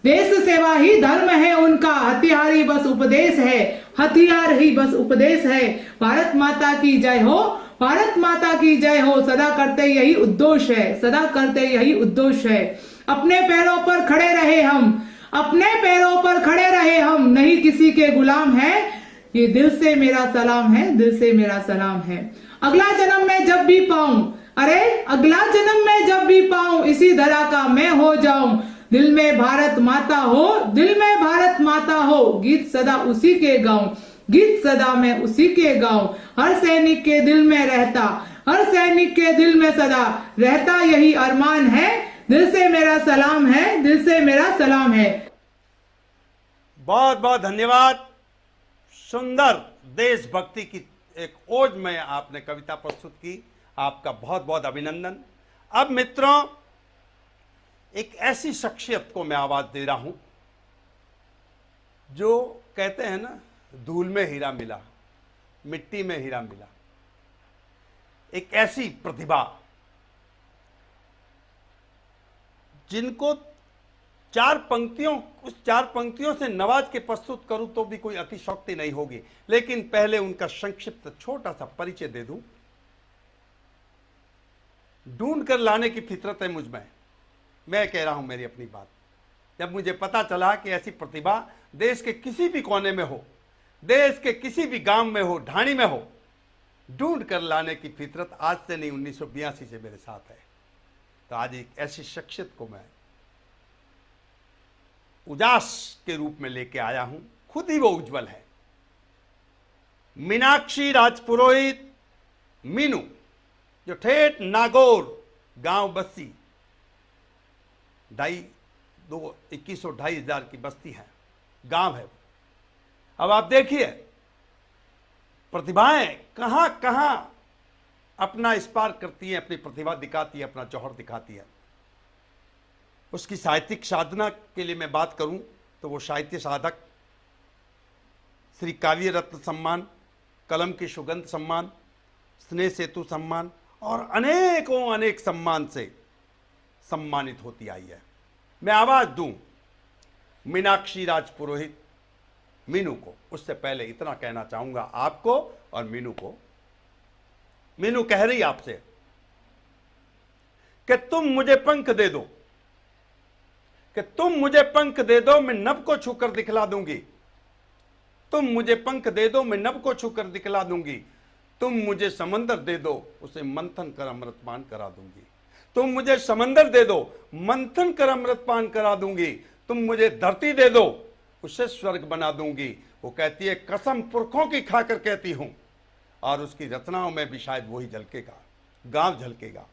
देश सेवा ही धर्म है उनका। हथियार ही बस उपदेश है, हथियार ही बस उपदेश है। भारत माता की जय हो, भारत माता की जय हो। सदा करते यही उद्देश है, सदा करते यही उद्देश है। अपने पैरों पर खड़े रहे हम, अपने पैरों पर खड़े रहे हम, नहीं किसी के गुलाम है। ये दिल से मेरा सलाम है, दिल से मेरा सलाम है। अगला जन्म में जब भी पाऊं, अरे अगला जन्म में जब भी पाऊं, इसी धरा का मैं हो जाऊं। दिल में भारत माता हो, दिल में भारत माता हो, गीत सदा उसी के गाऊं, गीत सदा मैं उसी के गाऊं। हर सैनिक के दिल में रहता, हर सैनिक के दिल में सदा रहता यही अरमान है। दिल से मेरा सलाम है, दिल से मेरा सलाम है। बहुत बहुत धन्यवाद। सुंदर देशभक्ति की एक ओज में आपने कविता प्रस्तुत की, आपका बहुत बहुत अभिनंदन। अब मित्रों, एक ऐसी शख्सियत को मैं आवाज दे रहा हूं जो कहते हैं ना, धूल में हीरा मिला, मिट्टी में हीरा मिला। एक ऐसी प्रतिभा जिनको उस चार पंक्तियों से नवाज के प्रस्तुत करूं तो भी कोई अतिशयोक्ति नहीं होगी, लेकिन पहले उनका संक्षिप्त छोटा सा परिचय दे दूं। ढूंढ कर लाने की फितरत है मुझ में, मैं कह रहा हूं मेरी अपनी बात। जब मुझे पता चला कि ऐसी प्रतिभा देश के किसी भी कोने में हो, देश के किसी भी गांव में हो, ढाणी में हो, ढूंढ कर लाने की फितरत आज से नहीं 1982 से मेरे साथ है। तो आज एक ऐसी शख्सियत को मैं उजास के रूप में लेके आया हूं, खुद ही वो उज्जवल है। मीनाक्षी राजपुरोहित मीनू, जो ठेठ नागौर गांव बस्ती 21,000 की बस्ती है, गांव है। अब आप देखिए प्रतिभाएं कहां कहां अपना स्पार्क करती है, अपनी प्रतिभा दिखाती है, अपना जौहर दिखाती है। उसकी साहित्यिक साधना के लिए मैं बात करूं तो वो साहित्य साधक, श्री काव्य रत्न सम्मान कलम की सुगंध सम्मान, स्नेह सेतु सम्मान और अनेकों अनेक सम्मान से सम्मानित होती आई है। मैं आवाज दूं मीनाक्षी राजपुरोहित मीनू को। उससे पहले इतना कहना चाहूंगा आपको और मीनू को। मीनू कह रही आपसे कि तुम मुझे पंख दे दो, कि तुम मुझे पंख दे दो, मैं नभ को छूकर दिखला दूंगी। तुम मुझे पंख दे दो, मैं नभ को छूकर दिखला दूंगी। तुम मुझे समंदर दे दो, उसे मंथन कर अमृतपान करा दूंगी। तुम मुझे समंदर दे दो, मंथन कर अमृतपान करा दूंगी। तुम मुझे धरती दे दो, उसे स्वर्ग बना दूंगी। वो कहती है कसम पुरखों की खाकर कहती हूं, और उसकी रचनाओं में भी शायद वही झलकेगा, गांव झलकेगा।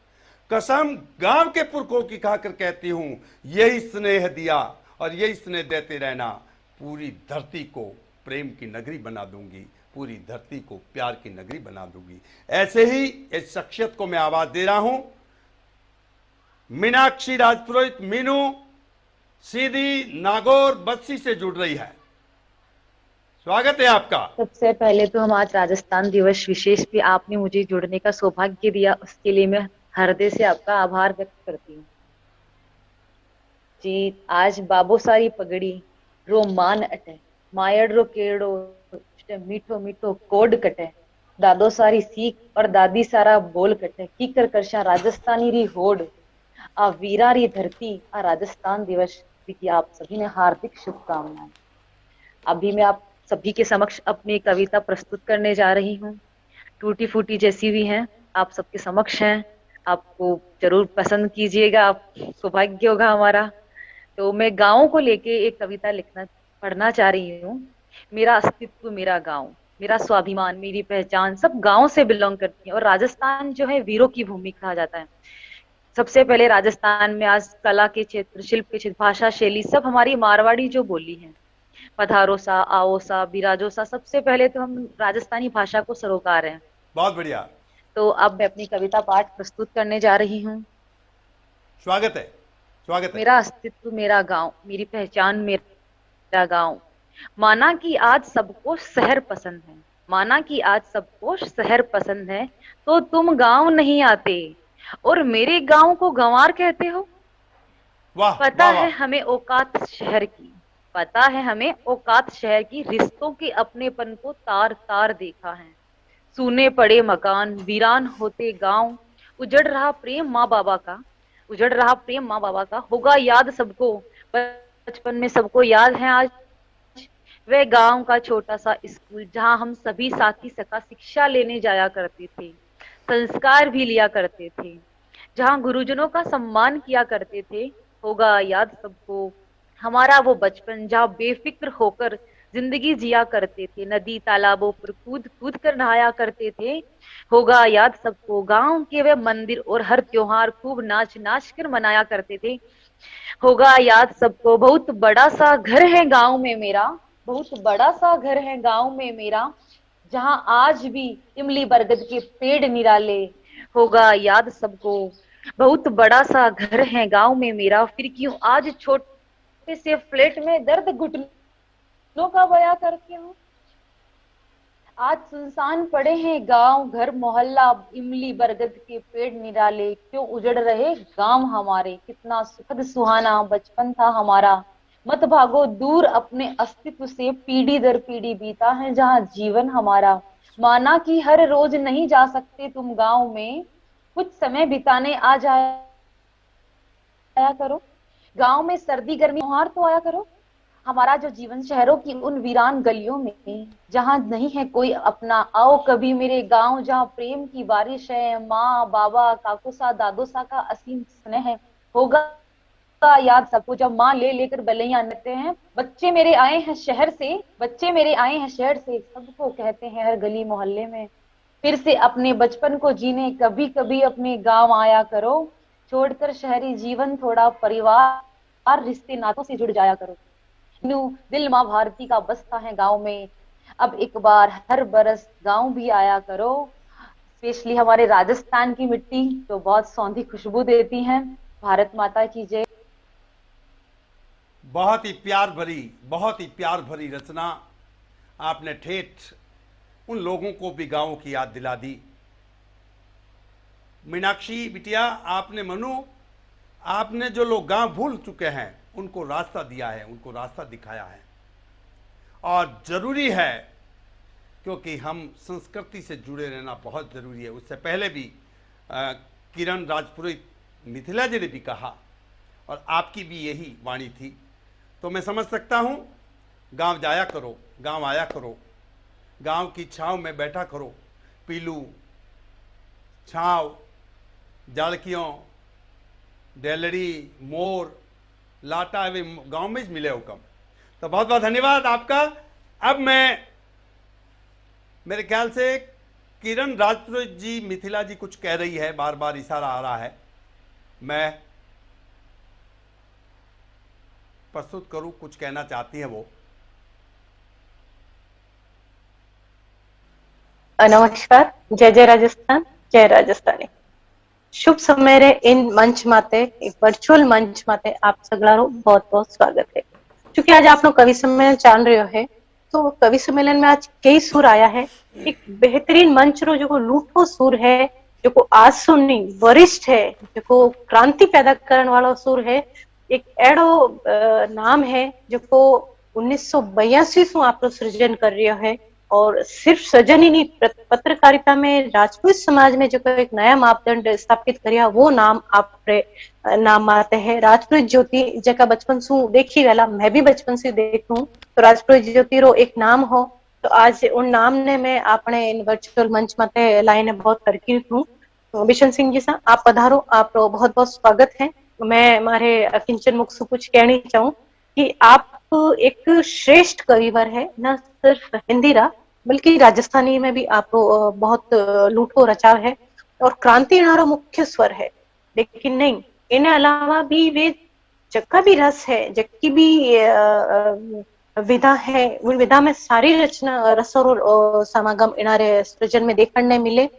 कसम गांव के पुरखों की खाकर कहती हूं, यही स्नेह दिया और यही स्नेह देते रहना। पूरी धरती को प्रेम की नगरी बना दूंगी, पूरी धरती को प्यार की नगरी बना दूंगी। ऐसे ही इस शख्सियत को मैं आवाज दे रहा हूं। मीनाक्षी राजपुरोहित मीनू सीधी नागौर बस्सी से जुड़ रही है। स्वागत है आपका। सबसे पहले तो हम आज राजस्थान दिवस विशेष पे आपने मुझे जुड़ने का सौभाग्य दिया, उसके लिए मैं हृदय से आपका आभार व्यक्त करती हूँ जी। आज बाबो सारी पगड़ी रो मान अटे, मायड़ रो केड़ो मीठो मीठो कोड कटे, दादो सारी सीख और दादी सारा बोल कटे, कीकर करशा राजस्थानी री होड़, आ वीरा री धरती आ राजस्थान दिवस की आप सभी ने हार्दिक शुभकामनाएं। अभी मैं आप सभी के समक्ष अपनी कविता प्रस्तुत करने जा रही हूँ। टूटी फूटी जैसी भी हैं, आप सबके समक्ष हैं, आपको जरूर पसंद कीजिएगा, आप सौभाग्य होगा हमारा। तो मैं गाँव को लेके एक कविता पढ़ना चाह रही हूँ। मेरा अस्तित्व मेरा गाँव, मेरा स्वाभिमान, मेरी पहचान सब गाँव से बिलोंग करती है। और राजस्थान जो है वीरों की भूमि कहा जाता है। सबसे पहले राजस्थान में आज कला के क्षेत्र, शिल्प के क्षेत्र, भाषा शैली सब हमारी मारवाड़ी जो बोली है, पधारो सा, आओ सा, बिराजो सा, सबसे पहले तो हम राजस्थानी भाषा को सरोकार हैं। बहुत बढ़िया। तो अब मैं अपनी कविता पाठ प्रस्तुत करने जा रही हूँ। स्वागत है, स्वागत है। मेरा अस्तित्व मेरा गांव, मेरी पहचान मेरा गांव। माना कि आज सबको शहर पसंद है, माना कि आज सबको शहर पसंद है, तो तुम गांव नहीं आते और मेरे गांव को गंवार कहते हो। वाह, पता वाह, वाह। है हमें औकात शहर की, पता है हमें औकात शहर की, रिश्तों के अपनेपन को तार तार देखा है। सूने पड़े मकान, वीरान होते गांव, उजड़ रहा प्रेम माँ बाबा का, उजड़ रहा प्रेम माँ बाबा का। होगा याद सबको, बचपन में सबको याद है आज वह गांव का छोटा सा स्कूल, जहां हम सभी साथी सखा शिक्षा लेने जाया करते थे, संस्कार भी लिया करते थे, जहां गुरुजनों का सम्मान किया करते थे। होगा याद सबको हमारा वो बचपन, जहां बेफिक्र होकर जिंदगी जिया करते थे, नदी तालाबों पर कूद कूद कर नहाया करते थे। होगा याद सबको गांव के वे मंदिर और हर त्योहार खूब नाच नाच कर मनाया करते थे। होगा याद सबको बहुत बड़ा सा घर है गांव में मेरा, बहुत बड़ा सा घर है गांव में मेरा, जहां आज भी इमली बरगद के पेड़ निराले। होगा याद सबको बहुत बड़ा सा घर है गांव में मेरा, फिर क्यों आज छोटे से फ्लैट में दर्द घुटनों का बया करती हूँ। आज सुनसान पड़े हैं गांव घर मोहल्ला, इमली बरगद के पेड़ निराले, क्यों उजड़ रहे गांव हमारे। कितना सुखद सुहाना बचपन था हमारा, मत भागो दूर अपने अस्तित्व से, पीढ़ी दर पीढ़ी बीता है जहां जीवन हमारा। माना कि हर रोज नहीं जा सकते तुम गांव में, कुछ समय बिताने आ जाया करो। गांव में सर्दी गर्मी त्योहार तो आया करो। हमारा जो जीवन शहरों की उन वीरान गलियों में, जहां नहीं है कोई अपना, आओ कभी मेरे गांव, जहां प्रेम की बारिश है, माँ बाबा काकू सा दादो सा का असीम स्नेह है। होगा याद सबको जब माँ ले लेकर बलैया नचते हैं। बच्चे मेरे आए हैं शहर से, बच्चे मेरे आए हैं शहर से, सबको कहते हैं हर गली मोहल्ले में, फिर से अपने बचपन को जीने कभी कभी अपने गांव आया करो। छोड़कर शहरी जीवन, थोड़ा परिवार रिश्ते नातों से जुड़ जाया करो। दिल माँ भारती का बसता है गांव में, अब एक बार हर बरस गांव भी आया करो। स्पेशली हमारे राजस्थान की मिट्टी तो बहुत सौंधी खुशबू देती है। भारत माता की जय। बहुत ही प्यार भरी रचना आपने ठेठ उन लोगों को भी गांवों की याद दिला दी। मीनाक्षी बिटिया, आपने मनु, आपने जो लोग गांव भूल चुके हैं उनको रास्ता दिया है, उनको रास्ता दिखाया है। और जरूरी है, क्योंकि हम संस्कृति से जुड़े रहना बहुत जरूरी है। उससे पहले भी किरण राजपुरोहित मिथिला जी ने भी कहा और आपकी भी यही वाणी थी। तो मैं समझ सकता हूं, गांव जाया करो, गांव आया करो, गांव की छांव में बैठा करो, पीलू छांव, जाड़कियों, डेलड़ी, मोर, लाटा वे गांव में ही मिले हुकम। तो बहुत बहुत धन्यवाद आपका। अब मैं, मेरे ख्याल से किरण राजपुरोहित जी मिथिला जी कुछ कह रही है, बार बार इशारा आ रहा है, मैं प्रस्तुत करूं, कुछ कहना चाहती है वो। नमस्कार, जय जय राजस्थान, जय राजस्थानी। शुभ समय रे इन मंच माते, वर्चुअल मंच माते आप सगळारो बहुत बहुत स्वागत है। क्योंकि आज आपनो कवि सम्मेलन चाल रह्यो है, तो कवि सम्मेलन में आज कई सुर आया है। एक बेहतरीन मंच रो जो लूठो सुर है, जो आसु नहीं वरिष्ठ है, जो क्रांति पैदा करने वाला सुर है। एक एड़ो नाम है जो 1982 से आपको सृजन कर रहा है। और सिर्फ सृजन ही नहीं, पत्रकारिता में राजपूत समाज में जो एक नया मापदंड स्थापित करिया, वो नाम आपरे नाम आते हैं राजपूत ज्योति, जका बचपन से देखी गला, मैं भी बचपन से देखूं, तो राजपूत ज्योति रो एक नाम हो। तो आज उन नाम ने मैं अपने इन वर्चुअल मंच माते लाइने बहुत तरकीब हूँ। तो बिशन सिंह जी सा आप पधारो, आप बहुत बहुत स्वागत है। मैं मारे किंचन मुख से कुछ कहनी चाहूँ कि आप एक श्रेष्ठ कविवर है, न सिर्फ हिंदी रा बल्कि राजस्थानी में भी आप बहुत लूटो रचा है और क्रांति नारो मुख्य स्वर है। लेकिन नहीं, इन्हें अलावा भी वे जक्का भी रस है, जक्की भी विधा है, उन विधा में सारी रचना रस और समागम इनारे सृजन में देखने मिले।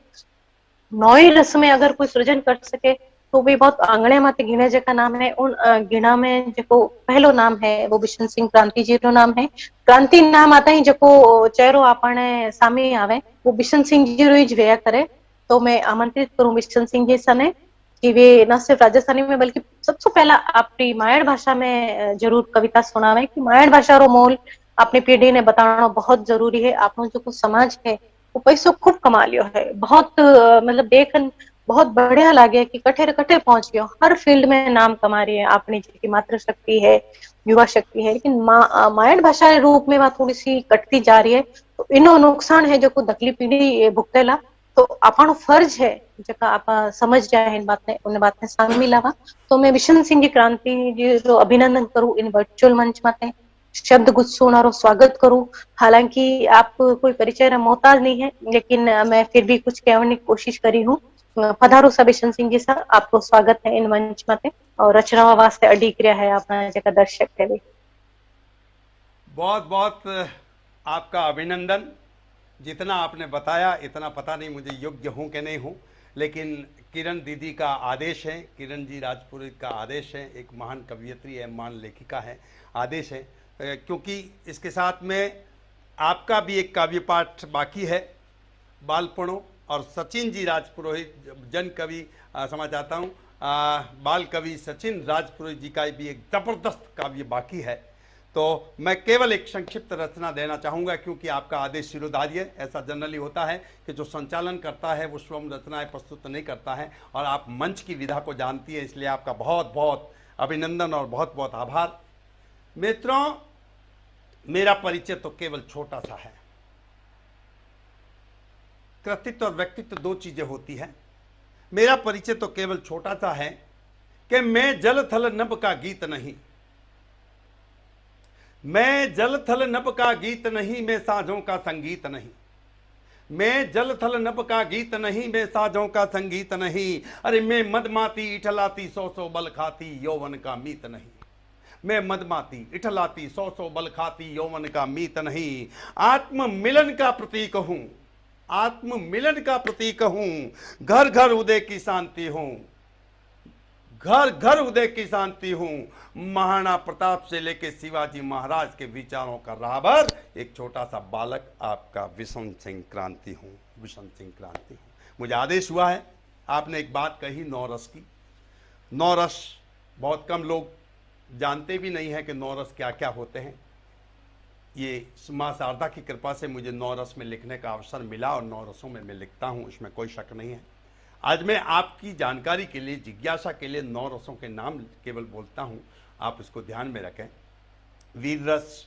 नौई रस में अगर कोई सृजन कर सके तो भी बहुत आंगणे माते गिणे जका नाम है। उन गिणा में जो पहलो नाम है वो बिशन सिंह क्रांति जी रो नाम है। क्रांति नाम आता ही जो चेहरो आपने सामने आवे वो बिशन सिंह जी रो ही वेया करे। तो मैं आमंत्रित करूं बिशन सिंह जी सने कि वे न सिर्फ राजस्थानी में बल्कि सबसे पहला अपनी मायड़ भाषा में जरूर कविता सुनावे, कि मायड़ भाषा रो मोल अपनी पीढ़ी ने बताना बहुत जरूरी है। आपनो जो समाज है वो पैसों खूब कमा लियो है, बहुत मतलब देखन बहुत बढ़िया लगे कि कठे कठे पहुंच गयो, हर फील्ड में नाम कमा रही है अपनी जी मातृ शक्ति है, युवा शक्ति है। लेकिन मायड़ भाषा के रूप में वह थोड़ी सी कटती जा रही है, तो इनो नुकसान है जो दखली पीढ़ी भुगतेला। तो आपनो फर्ज है जका आप समझ जाए इन बात ने, उन बात ने सामने लावा। तो मैं बिशन सिंह जी क्रांति जी जो अभिनंदन करूं इन वर्चुअल मंच माते, शब्द गुस्सो नारो स्वागत करूं। हालांकि आप कोई परिचय रा मोहताज नहीं है, लेकिन मैं फिर भी कुछ कहने की कोशिश करी हूँ। पधारो सा बिशन सिंह जी सा, आपको स्वागत है इन मंच माते और रचनावा वास्ते अडी क्रिया है अपना जका दर्शक है वे। बहुत बहुत आपका अभिनंदन। जितना आपने बताया इतना पता नहीं मुझे योग्य हूँ कि नहीं हूँ, लेकिन किरण दीदी का आदेश है, किरण जी राजपुरोहित का आदेश है, एक महान कवियत्री है, महान लेखिका है, आदेश है। क्योंकि इसके साथ में आपका भी एक काव्य पाठ बाकी है, बालपणो, और सचिन जी राजपुरोहित जन कवि समझ आता हूँ, बाल कवि सचिन राजपुरोहित जी का भी एक जबरदस्त काव्य बाकी है। तो मैं केवल एक संक्षिप्त रचना देना चाहूँगा, क्योंकि आपका आदेश शिरोधार्य है। ऐसा जनरली होता है कि जो संचालन करता है वो स्वयं रचनाएं प्रस्तुत नहीं करता है, और आप मंच की विधा को जानती है, इसलिए आपका बहुत बहुत अभिनंदन और बहुत बहुत आभार। मित्रों, मेरा परिचय तो केवल छोटा सा है। कृतित्व और व्यक्तित्व दो चीजें होती है। मेरा परिचय तो केवल छोटा सा है कि मैं जल थल नभ का गीत नहीं, मैं जल थल नभ का गीत नहीं, मैं साझों का संगीत नहीं, मैं जल थल नभ का गीत नहीं, मैं साझों का संगीत नहीं। अरे मैं मदमाती इठलाती सौ सौ बल खाती यौवन का मीत नहीं, मैं मदमाती इठलाती सौ सौ बल खाती यौवन का मीत नहीं। आत्म मिलन का प्रतीक हूं, आत्म मिलन का प्रतीक हूं, घर घर उदय की शांति हूं, घर घर उदय की शांति हूं। महाराणा प्रताप से लेके शिवाजी महाराज के विचारों का राहबर एक छोटा सा बालक आपका विषम सिंह क्रांति हूं, विषम सिंह क्रांति हूं। मुझे आदेश हुआ है, आपने एक बात कही 9 रस की। 9 रस बहुत कम लोग जानते भी नहीं है कि 9 रस क्या क्या होते हैं। ये माँ शारदा की कृपा से मुझे 9 रस में लिखने का अवसर मिला और 9 रसों में मैं लिखता हूँ, इसमें कोई शक नहीं है। आज मैं आपकी जानकारी के लिए, जिज्ञासा के लिए 9 रसों के नाम केवल बोलता हूँ, आप इसको ध्यान में रखें। वीर रस,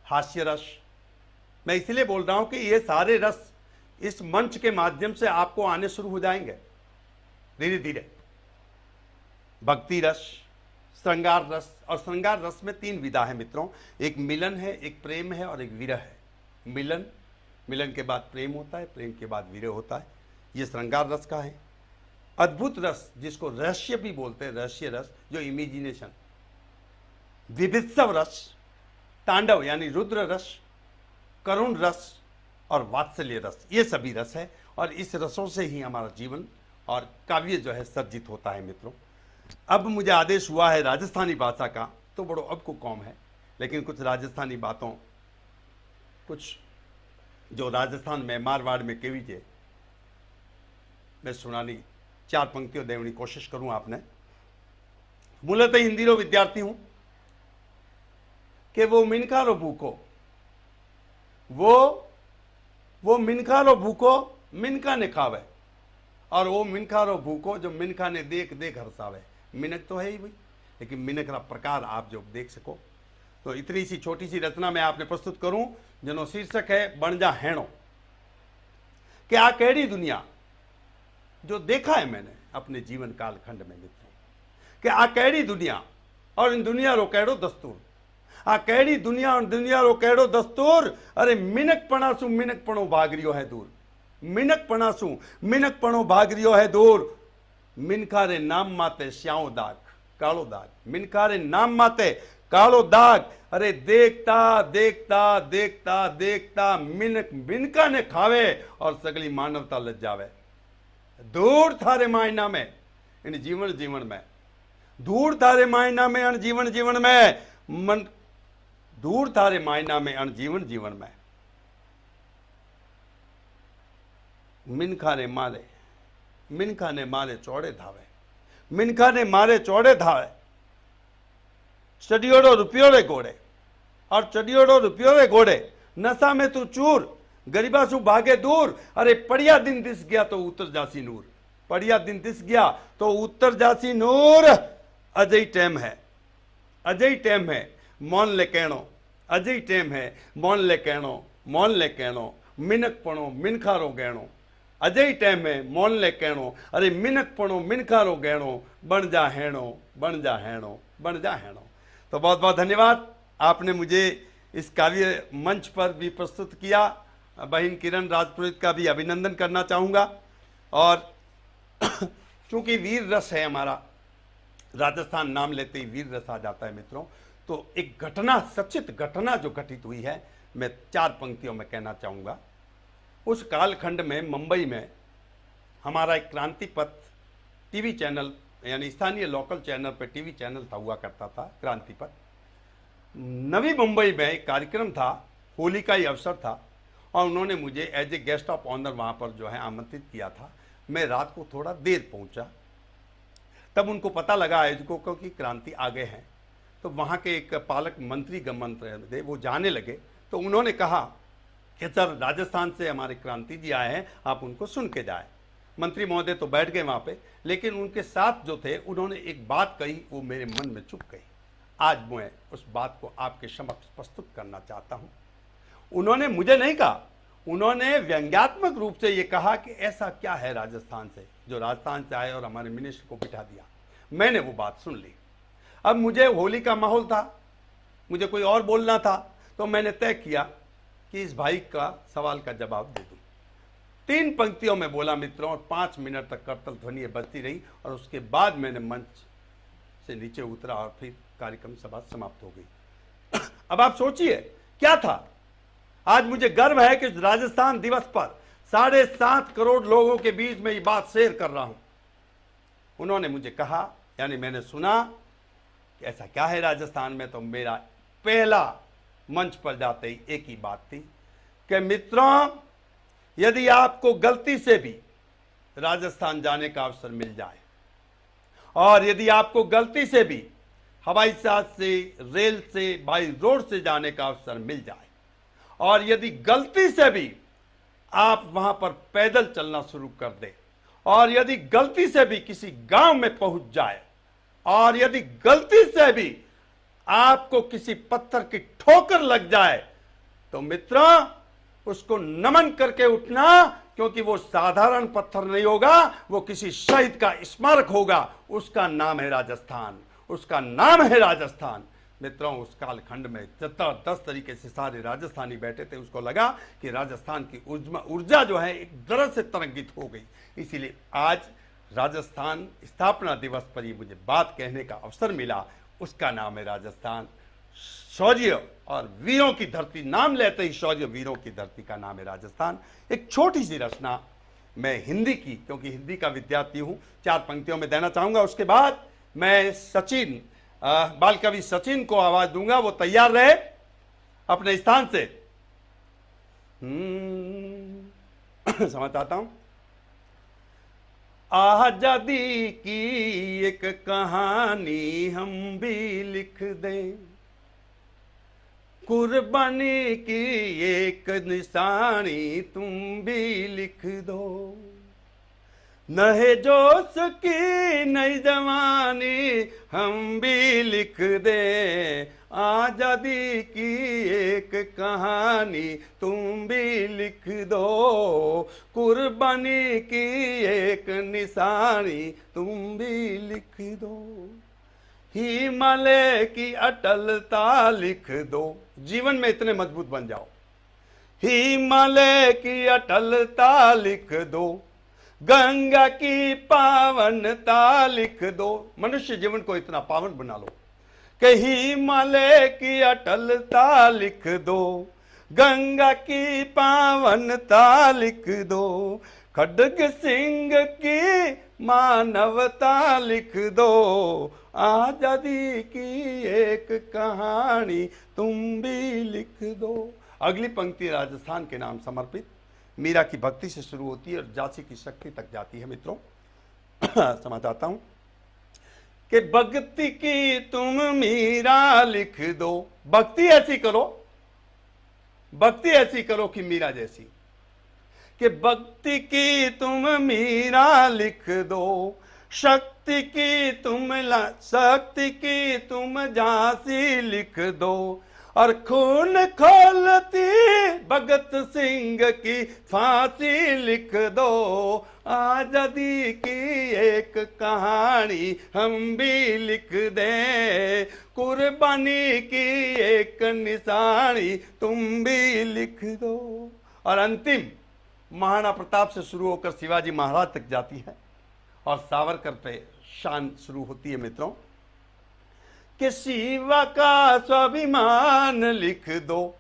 हास्य रस, मैं इसलिए बोल रहा हूँ कि ये सारे रस इस मंच के माध्यम से आपको आने शुरू हो जाएंगे धीरे धीरे। भक्ति रस, श्रृंगार रस, और श्रृंगार रस में 3 विधा है मित्रों, एक मिलन है, एक प्रेम है और एक विरह है। मिलन के बाद प्रेम होता है, प्रेम के बाद विरह होता है, ये श्रृंगार रस का है। अद्भुत रस जिसको रहस्य भी बोलते हैं, रहस्य रस जो इमेजिनेशन, विभित्सव रस, तांडव यानी रुद्र रस, करुण रस और वात्सल्य रस, ये सभी रस है। और इस रसों से ही हमारा जीवन और काव्य जो है सर्जित होता है मित्रों। अब मुझे आदेश हुआ है राजस्थानी भाषा का, तो बड़ो अब को कौम है, लेकिन कुछ राजस्थानी बातों, कुछ जो राजस्थान में मारवाड़ में केवी जे मैं सुनानी 4 पंक्तियों देवनी कोशिश करूं आपने। मूलतः हिंदी रो विद्यार्थी हूं कि वो मिनखा रो भूखो, वो मिनखा रो भूखो मिनखा ने खावे, और वो मिनखा रो भूखो जो मिनखा ने देख देख हरसावे। मिनक तो है ही भाई, लेकिन मिनक का प्रकार आप जो देख सको। तो इतनी सी छोटी सी रचना मैं आपने प्रस्तुत करूं जिनो शीर्षक है बणजा हेणो। कि आ केड़ी दुनिया जो देखा है मैंने अपने जीवन कालखंड में मित्रों, कि आ केड़ी दुनिया और इन दुनिया रो केड़ो दस्तूर, आ केड़ी दुनिया और दुनिया रो केड़ो दस्तूर। अरे मिनक पणासु मिनक पणो भाग रियो है दूर, मिनक पणासु मिनक पणो भाग रियो है दूर। मिनखारे नाम माते श्याओ दाग कालो दाग, मिनखारे नाम माते कालो दाग। अरे देखता देखता देखता देखता मिनक मिनका ने खावे और सगली मानवता लज जावे। दूर थारे मायना में इन जीवन जीवन में, दूर थारे मायना में अन जीवन जीवन में, मन दूर थारे मायना में अन जीवन जीवन में। मिनखा ने मारे चौड़े धावे, मिनखा ने मारे चौड़े धावे। चढ़ियोड़ो रुपयो रे घोड़े, और चढ़ियोड़ो रुपयो रे घोड़े। नशा में तू चूर, गरीबा सु भागे दूर। अरे पड़िया दिन दिस गया तो उतर जासी नूर, पड़िया दिन दिस गया तो उतर जासी नूर। अजय टाइम है, अजय टाइम है मौन ले कहणो, अजय टाइम है मौन ले कहणो, मौन ले कहणो। मिनक पणो मिनखारो गहणो, अजय टाइम है मौन ले कहणो। अरे मिनक पणो मिनखारो गहणो, बन जा हेणो, बन जा हेणो, बन जा हेणो। तो बहुत बहुत धन्यवाद, आपने मुझे इस काव्य मंच पर भी प्रस्तुत किया। बहन किरण राजपुरोहित का भी अभिनंदन करना चाहूँगा। और चूंकि वीर रस है हमारा, राजस्थान नाम लेते ही वीर रस आ जाता है मित्रों। तो एक घटना, सचित घटना जो घटित हुई है, मैं 4 पंक्तियों में कहना चाहूँगा। उस कालखंड में मुंबई में हमारा एक क्रांति पथ टीवी चैनल, यानी स्थानीय लोकल चैनल पर टीवी चैनल था, हुआ करता था क्रांति पथ। नवी मुंबई में एक कार्यक्रम था, होली का ही अवसर था, और उन्होंने मुझे as a guest of honour वहाँ पर जो है आमंत्रित किया था। मैं रात को थोड़ा देर पहुँचा, तब उनको पता लगा आयोजकों को कि क्रांति आगे हैं। तो वहाँ के एक पालक मंत्री गमंत्र थे, वो जाने लगे। तो उन्होंने कहा कि सर राजस्थान से हमारे क्रांति जी आए हैं, आप उनको सुन के जाए। मंत्री महोदय तो बैठ गए वहाँ पे, लेकिन उनके साथ जो थे उन्होंने एक बात कही, वो मेरे मन में चुप गई। आज मैं उस बात को आपके समक्ष प्रस्तुत करना चाहता हूँ। उन्होंने मुझे नहीं कहा, उन्होंने व्यंग्यात्मक रूप से ये कहा कि ऐसा क्या है राजस्थान से जो राजस्थान से आए और हमारे मिनिस्टर को बिठा दिया। मैंने वो बात सुन ली। अब मुझे होली का माहौल था, मुझे कोई और बोलना था, तो मैंने तय किया कि इस भाई का सवाल का जवाब दे दूं। 3 पंक्तियों में बोला मित्रों, और 5 मिनट तक करतल ध्वनि बजती रही, और उसके बाद मैंने मंच से नीचे उतरा और फिर कार्यक्रम सभा समाप्त हो गई। अब आप सोचिए क्या था। आज मुझे गर्व है कि राजस्थान दिवस पर 7.5 करोड़ लोगों के बीच में ये बात शेयर कर रहा हूं उन्होंने मुझे कहा, यानी मैंने सुना कि ऐसा क्या है राजस्थान में, तो मेरा पहला मंच पर जाते ही एक ही बात थी कि मित्रों, यदि आपको गलती से भी राजस्थान जाने का अवसर मिल जाए और यदि आपको गलती से भी हवाई जहाज से, रेल से, बाई रोड से जाने का अवसर मिल जाए और यदि गलती से भी आप वहां पर पैदल चलना शुरू कर दें और यदि गलती से भी किसी गांव में पहुंच जाए और यदि गलती से भी आपको किसी पत्थर की ठोकर लग जाए, तो मित्रों उसको नमन करके उठना, क्योंकि वो साधारण पत्थर नहीं होगा, वो किसी शहीद का स्मारक होगा। उसका नाम है राजस्थान, उसका नाम है राजस्थान। मित्रों, उस कालखंड में जितना 10 तरीके से सारे राजस्थानी बैठे थे, उसको लगा कि राजस्थान की ऊर्जा जो है एक तरह से तरंगित हो गई। इसीलिए आज राजस्थान स्थापना दिवस पर ही मुझे बात कहने का अवसर मिला। उसका नाम है राजस्थान। शौर्य और वीरों की धरती, नाम लेते ही शौर्य वीरों की धरती का नाम है राजस्थान। एक छोटी सी रचना मैं हिंदी की, क्योंकि हिंदी का विद्यार्थी हूं, 4 पंक्तियों में देना चाहूंगा। उसके बाद मैं सचिन, बाल कवि सचिन को आवाज दूंगा, वो तैयार रहे अपने स्थान से। समझ आता हूं। आजादी की एक कहानी हम भी लिख दें, कुर्बानी की एक निशानी तुम भी लिख दो, नए जोश की नई जवानी हम भी लिख दे, आजादी की एक कहानी तुम भी लिख दो, कुर्बानी की एक निशानी तुम भी लिख दो, हिमालय की अटलता लिख दो। जीवन में इतने मजबूत बन जाओ, हिमालय की अटलता लिख दो, गंगा की पावनता लिख दो। मनुष्य जीवन को इतना पावन बना लो कि हिमालय की अटलता लिख दो, गंगा की पावनता लिख दो, खड्ग सिंह की मानवता लिख दो, आजादी की एक कहानी तुम भी लिख दो। अगली पंक्ति राजस्थान के नाम समर्पित मीरा की भक्ति से शुरू होती है और झांसी की शक्ति तक जाती है। मित्रों, समझ आता हूं कि भक्ति की तुम मीरा लिख दो। भक्ति ऐसी करो, भक्ति ऐसी करो कि मीरा जैसी, कि भक्ति की तुम मीरा लिख दो, शक्ति की तुम झांसी लिख दो, और खून खोलती भगत सिंह की फांसी लिख दो, आजादी की एक कहानी हम भी लिख दें, कुर्बानी की एक निशानी तुम भी लिख दो। और अंतिम महाराणा प्रताप से शुरू होकर शिवाजी महाराज तक जाती है और सावरकर पे शान शुरू होती है। मित्रों, कि शिवा का स्वाभिमान लिख दो।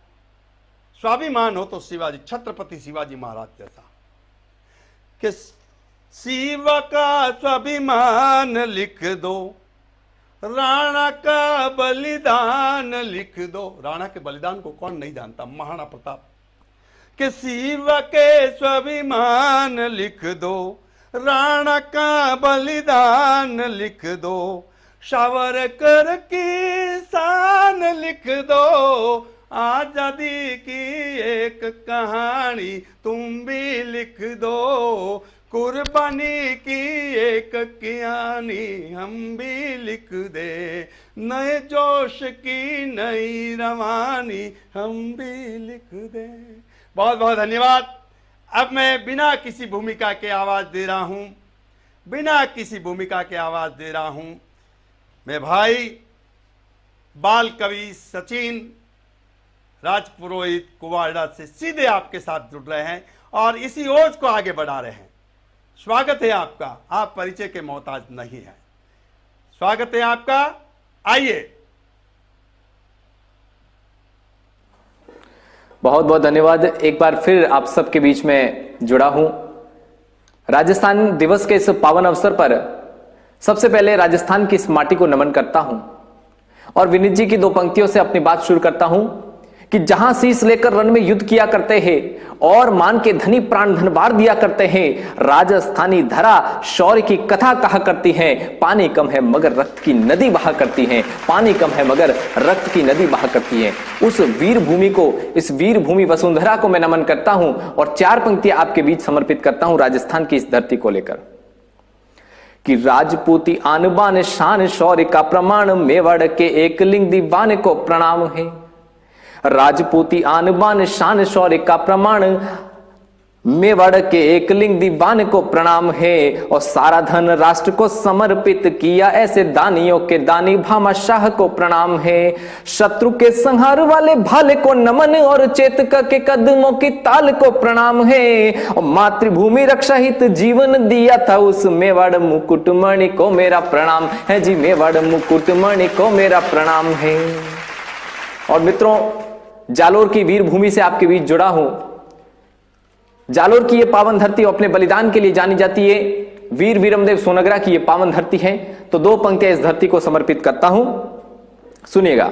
स्वाभिमान हो तो शिवाजी, छत्रपति शिवाजी महाराज जैसा, कि शिवा का स्वाभिमान लिख दो, राणा का बलिदान लिख दो। राणा के बलिदान को कौन नहीं जानता, महाराणा प्रताप। कि शिवा के स्वाभिमान लिख दो, राणा का बलिदान लिख दो, सावरकर की शान लिख दो, आजादी की एक कहानी तुम भी लिख दो, कुर्बानी की एक कहानी हम भी लिख दे, नए जोश की नई रवानी हम भी लिख दे। बहुत बहुत धन्यवाद। अब मैं बिना किसी भूमिका के आवाज दे रहा हूं, बिना किसी भूमिका के आवाज दे रहा हूं। मैं भाई बाल कवि सचिन राजपुरोहित कुवाड़ा से सीधे आपके साथ जुड़ रहे हैं और इसी ओज को आगे बढ़ा रहे हैं। स्वागत है आपका, आप परिचय के मोहताज नहीं हैं। स्वागत है आपका, आइए। बहुत बहुत धन्यवाद। एक बार फिर आप सबके बीच में जुड़ा हूं। राजस्थान दिवस के इस पावन अवसर पर सबसे पहले राजस्थान की इस माटी को नमन करता हूं और विनीत जी की 2 पंक्तियों से अपनी बात शुरू करता हूं कि जहां शीश लेकर रण में युद्ध किया करते हैं और मान के धनी प्राण धनवार दिया करते हैं, राजस्थानी धरा शौर्य की कथा कहा करती है। पानी कम है मगर रक्त की नदी बहा करती है, पानी कम है मगर रक्त की नदी बहा करती है। उस वीर भूमि को, इस वीर भूमि वसुंधरा को मैं नमन करता हूं और 4 पंक्तियां आपके बीच समर्पित करता हूं राजस्थान की इस धरती को लेकर कि राजपूती आन बान शान शौर्य का प्रमाण, मेवाड़ के एकलिंग दीवान को प्रणाम है। राजपूती आन बान शान शौर्य का प्रमाण, मेवाड़ के एकलिंग दीवान को प्रणाम है। और सारा धन राष्ट्र को समर्पित किया, ऐसे दानियों के दानी भामा शाह को प्रणाम है। शत्रु के संहार वाले भाले को नमन और चेतक के कदमों की ताल को प्रणाम है। और मातृभूमि रक्षा हित जीवन दिया था उस मेवाड़ मुकुटमणि को मेरा प्रणाम है जी, मेवाड़ मुकुटमणि को मेरा प्रणाम है। और मित्रों, जालोर की वीर भूमि से आपके बीच जुड़ा हूं। जालोर की यह पावन धरती अपने बलिदान के लिए जानी जाती है। वीर वीरमदेव सोनगरा की यह पावन धरती है। तो 2 पंक्तियां इस धरती को समर्पित करता हूं, सुनिएगा।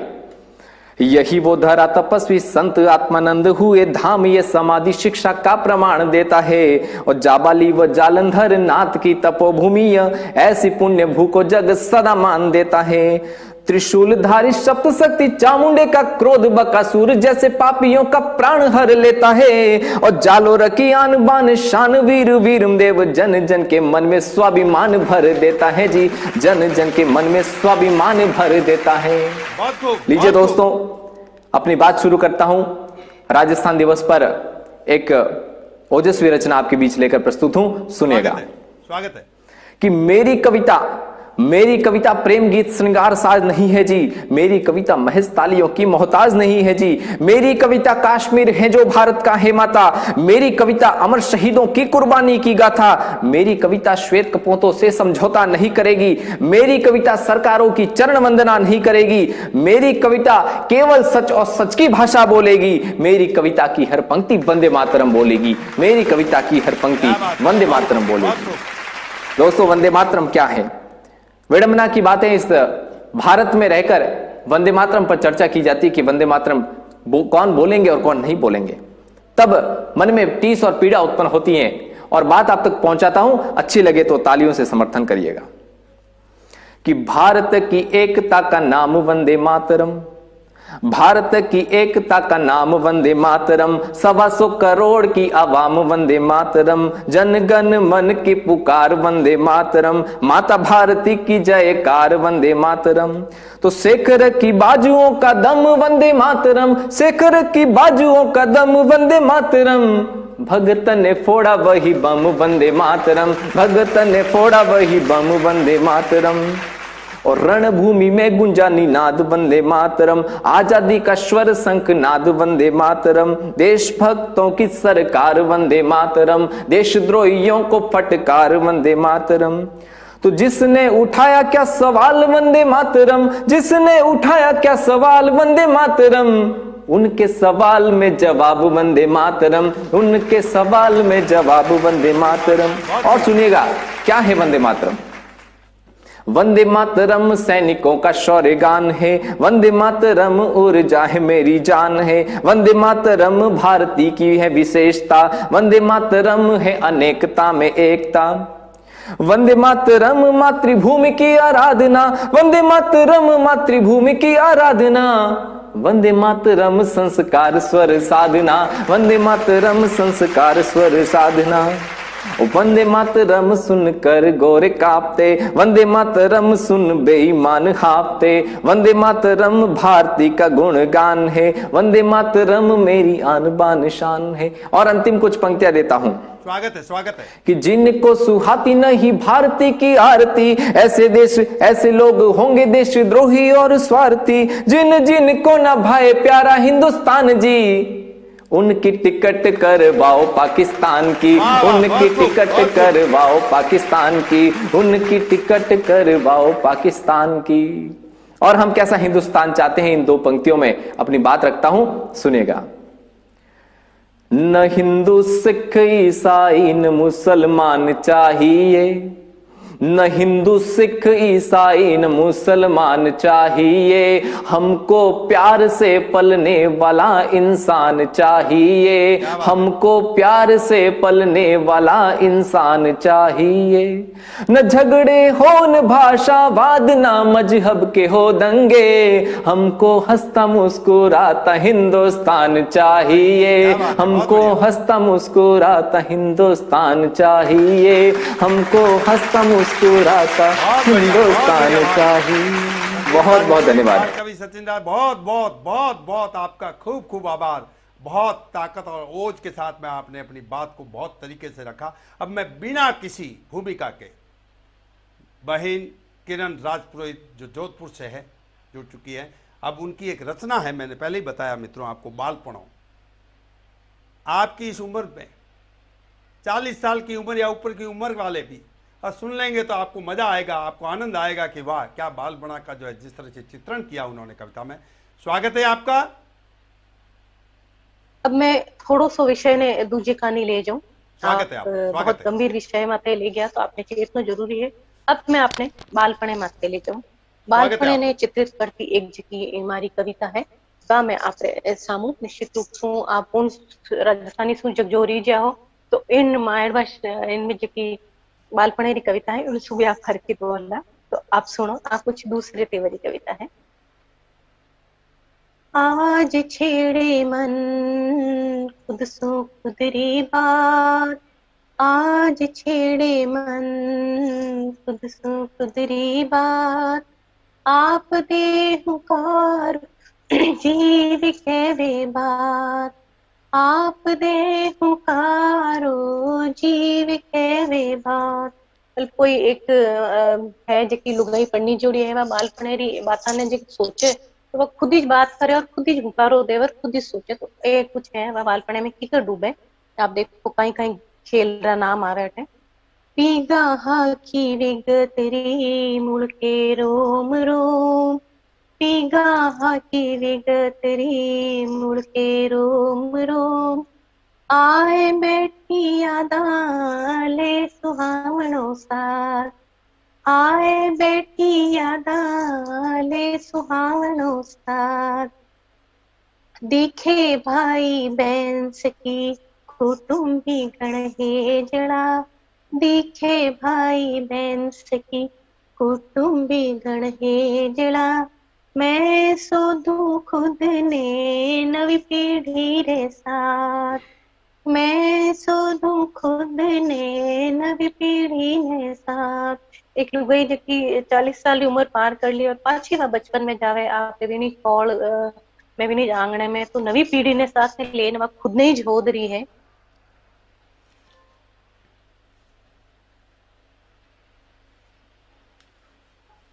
यही वो धरा तपस्वी संत आत्मानंद हुए धाम, ये समाधि शिक्षा का प्रमाण देता है। और जाबाली व जालंधर नाथ की तपोभूमि, ऐसी पुण्य भू को जग सदा मान देता है। त्रिशूलधारी सप्त शक्ति चामुंडे का क्रोध बकासुर जैसे पापियों का प्राण हर लेता है। और जालोर की आन बान शान वीर वीरमदेव जन जन के मन में स्वाभिमान भर देता है जी, जन जन के मन में स्वाभिमान भर देता है। लीजिए दोस्तों, अपनी बात शुरू करता हूं। राजस्थान दिवस पर एक ओजस्वी रचना आपके बीच लेकर प्रस्तुत हूं, सुनिएगा। स्वागत है कि मेरी कविता प्रेम गीत श्रृंगार साज नहीं है जी, मेरी कविता महज तालियों की मोहताज नहीं है जी। मेरी कविता कश्मीर है जो भारत का है माता, मेरी कविता अमर शहीदों की कुर्बानी की गाथा। मेरी कविता श्वेत कपोतों से समझौता नहीं करेगी, मेरी कविता सरकारों की चरण वंदना नहीं करेगी। मेरी कविता केवल सच और सच की भाषा बोलेगी, मेरी कविता की हर पंक्ति वंदे मातरम बोलेगी, मेरी कविता की हर पंक्ति वंदे मातरम बोलेगी। दोस्तों, वंदे मातरम क्या है? विडंबना की बातें इस भारत में रहकर वंदे मातरम पर चर्चा की जाती है कि वंदे मातरम कौन बोलेंगे और कौन नहीं बोलेंगे। तब मन में टीस और पीड़ा उत्पन्न होती है। और बात आप तक पहुंचाता हूं, अच्छी लगे तो तालियों से समर्थन करिएगा। कि भारत की एकता का नाम वंदे मातरम, भारत की एकता का नाम वंदे मातरम, 125 करोड़ की आवाम वंदे मातरम, जन गण मन की पुकार वंदे मातरम, माता भारती की जयकार वंदे मातरम। तो शेखर की बाजुओं का दम वंदे मातरम, शेखर की बाजुओं का दम वंदे मातरम, भगत ने फोड़ा वही बम वंदे मातरम, भगत ने फोड़ा वही बम वंदे मातरम। और रणभूमि में गुंजा निनाद वंदे मातरम, आजादी का स्वर शंख नाद वंदे मातरम, देशभक्तों की सरकार वंदे मातरम, देशद्रोहियों को फटकार वंदे मातरम। तो जिसने उठाया क्या सवाल वंदे मातरम, जिसने उठाया क्या सवाल वंदे मातरम, उनके सवाल में जवाब वंदे मातरम, उनके सवाल में जवाब वंदे मातरम। और सुनिएगा क्या है वंदे मातरम। वंदे मातरम सैनिकों का शौर्य गान है, वंदे मातरम ऊर्जा है मेरी जान है, वंदे मातरम भारती की है विशेषता, वंदे मातरम है अनेकता में एकता। वंदे मातरम मातृभूमि की आराधना, वंदे मातरम मातृभूमि की आराधना, वंदे मातरम संस्कार स्वर साधना, वंदे मातरम संस्कार स्वर साधना। वंदे मातरम सुनकर गोरे कांपते, वंदे मातरम सुन बेईमान हाफते, वंदे मातरम भारती का गुणगान है, वंदे मातरम मेरी आन बान शान है। और अंतिम कुछ पंक्तियां देता हूं। स्वागत है कि जिनको सुहाती नहीं भारती की आरती, ऐसे देश ऐसे लोग होंगे देशद्रोही और स्वार्थी, जिन जिनको ना भाए प्यारा हिंदुस्तान जी, उनकी टिकट करवाओ पाकिस्तान की, उनकी टिकट करवाओ पाकिस्तान की, उनकी टिकट करवाओ पाकिस्तान की। और हम कैसा हिंदुस्तान चाहते हैं, इन 2 पंक्तियों में अपनी बात रखता हूं, सुनेगा। न हिंदू सिख ईसाई न मुसलमान चाहिए, न हिंदू सिख ईसाई न मुसलमान चाहिए, हमको प्यार से पलने वाला इंसान चाहिए, हमको प्यार से पलने वाला इंसान चाहिए। न झगड़े हो न भाषावाद न मजहब के हो दंगे, हमको हंसता मुस्कुराता हिंदुस्तान चाहिए, हमको हंसता मुस्कुराता हिंदुस्तान चाहिए, हमको हंसता मुस्कुराता हिंदुस्तान चाहिए। बहुत बहुत धन्यवाद कवि सचिन राय, बहुत बहुत बहुत बहुत आपका खूब खूब आभार। बहुत ताकत और ओज के साथ में आपने अपनी बात को बहुत तरीके से रखा। अब मैं बिना किसी भूमिका के बहन किरण राजपुरोहित जो जोधपुर से है, जुड़ चुकी है, अब उनकी एक रचना है, मैंने पहले ही बताया मित्रों आपको, बालपणों। आपकी इस उम्र में 40 साल की उम्र या ऊपर की उम्र वाले भी और सुन लेंगे तो आपको मजा आएगा, आपको आनंद आएगा कि वाह क्या बालपणा का जो है जिस तरह से चित्रण किया उन्होंने कविता में। स्वागत है आपका। अब मैं थोड़ो सो विषय ने दूजे कानी ले जाऊं। स्वागत है आपका, स्वागत बहुत है। गंभीर विषय माते ले गया तो आपने चेतना जरूरी है। अब मैं अपने बालपणे माते ले जाऊं। बालपणे ने चित्रित करती एक जकी मारी कविता है, वा मैं आपरे सामू निश्चित रूप से आप उन राजस्थानी सु जग जो रीजा हो तो इन मायरवश इनमें जकी बालपणे री कविता है उन सुबह आप फर्क की बोलना, तो आप सुनो। आप कुछ दूसरे तेवरी कविता है। आज छेड़े मन खुद सो खुदरी बात, आज छेड़े मन खुद सो खुदरी बात, आप दे हुकार जीव के वे बात, आप दे हुकारो जीव के वे बात। कोई एक है जकी लुगाई पढ़नी जोड़ी है, वह बालपणे री बाता ने जो सोचे तो वह खुद ही बात करे और खुद ही हुकारो देवर खुद ही सोचे, तो ये कुछ है वह बालपणे में किकर डूबे। आप देखो कहीं कहीं खेल रा नाम आ रहे थे। पीगा हाकी विग तेरी मुड़ के रोम रोम, पीगा हाकी विग तेरी मुड़ के रोम रोम, आए बैठी यादा ले सुहावनो साथ, आए बैठी यादा ले सुहावनो साथ, दिखे भाई बहन सकी कुटुंबी गण है जड़ा, दिखे भाई बहन सकी कुटुंबी गण है जड़ा, मैं सोधू खुद ने नवी पीढ़ी रे साथ, मैं सोधू खुद ने नवी पीढ़ी ने साथ। एक लुगाई जकी 40 साल की उम्र पार कर ली और पाछी वह बचपन में जावे आप विनी कौल में विनी आंगणे में, तो नवी पीढ़ी ने साथ में लेने वह खुद ने ही झोद रही है।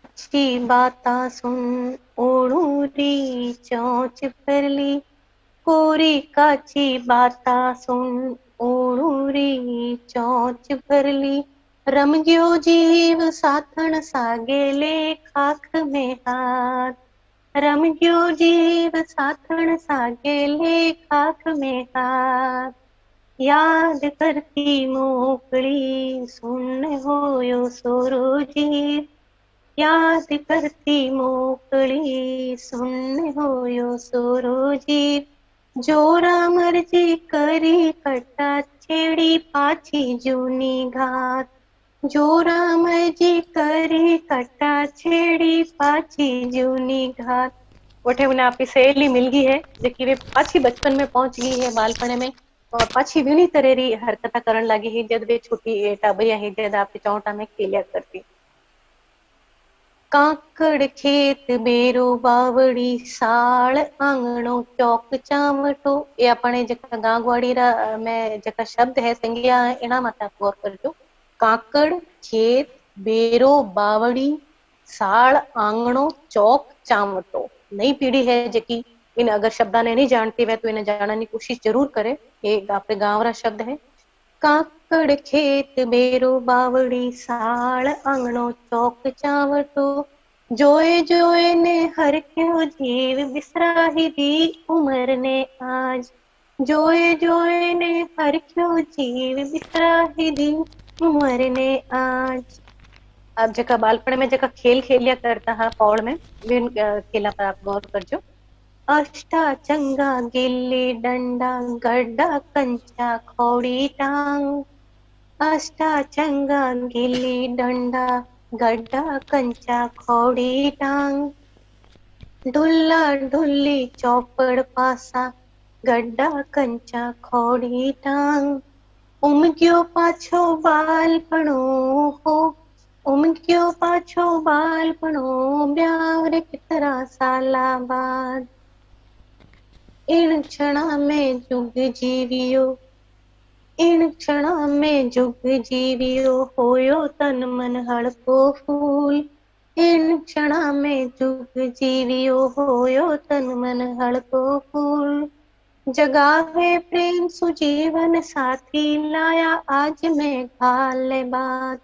अच्छी बाता सुन ओड़ूरी चौंच भरली, कोरी काची बाता सुन ओड़ूरी चौंच भरली, रम गयो जीव साथन सागे ले खाख में हाथ, रम गयो जीव साथन सागे ले खाख में हाथ, याद करती मोकली सुन होयो सोरो जीव, याद करती मोकली सुन होयो सोरो जीव, जोरा मर्जी करी कटा छेड़ी पाछी जूनी घात, जोरा मर्जी करी कटा छेड़ी पाछी जूनी घात। वठे उन्हें आपकी सहेली मिल गई है जबकि वे पाछी बचपन में पहुंच गई है बालपने में, और पाछी विनी तरह री हरकत करन लगी है जब वे छोटी टाबरिया है जब आपके चौटा में खेलिया करती। काकड़ खेत बेरो बावड़ी साल आंगणो चौक चावटो, ये अपने जका गांगवाड़ी रा में जका शब्द है संज्ञा है इना माता गौर करजो। काकड़ खेत बेरो बावड़ी साल आंगणो चौक चावटो। नई पीढ़ी है जकी इन अगर शब्दा ने नहीं जानती वह तो इन्हें जानने की कोशिश जरूर करे। ये आपके गांव रा शब्द है। काकड़ खेत बेरो बावड़ी साल आंगणो चौक चावटो, जोए जोए ने हर क्यों जीव बिसराही दी उम्र ने आज, जोए जोए ने हर क्यों जीव बिसराही दी उम्र ने आज। आप जेका बालपण में जेका खेल खेलिया करता हा पौड़ में, बिन खेला पर आप गौर करजो। अष्टा चंगा गिल्ली डंडा गड्ढा कंचा खोड़ी टांग, अष्टा चंगा गिल्ली डंडा गड्ढा कंचा खोड़ी टांग, ढुल्ला ढुल्ली चौपड़ पासा गड्ढा कंचा खोड़ी टांग, उमग्यो पाछो बालपणो हो, उमग्यो पाछो बालपणो ब्यावरे कितरा साला बाद, इन क्षणा में जुग जीवियो, इन क्षणा में जुग जीवियो होयो तन मन हड़को फूल, इन क्षणा में जुग जीवियो होयो तन मन हड़को फूल, जगावे प्रेम सुजीवन साथी लाया आज मैं घाले बात,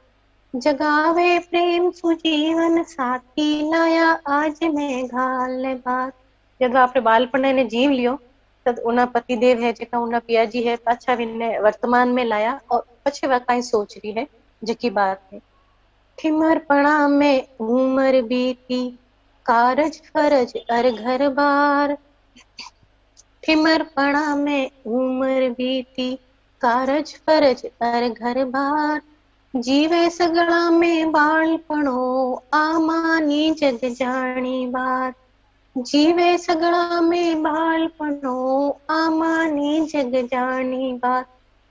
जगावे प्रेम सुजीवन साथी लाया आज मैं घाले बात। जब आपने बालपण ने जीव लियो तब उना पतिदेव है जेका उना पियाजी है पाछा विने वर्तमान में लाया और पछे वा काई सोच रही है जेकी बात है। ठिमरपणा में उम्र बीती कारज फरज अर घर बार, ठिमरपणा में उम्र बीती कारज फरज अर घर बार, जीवे सगड़ा में बालपणो आमानी जग जानी बात, जीवे सगड़ा में बालपणो आमानी जग जानी बात।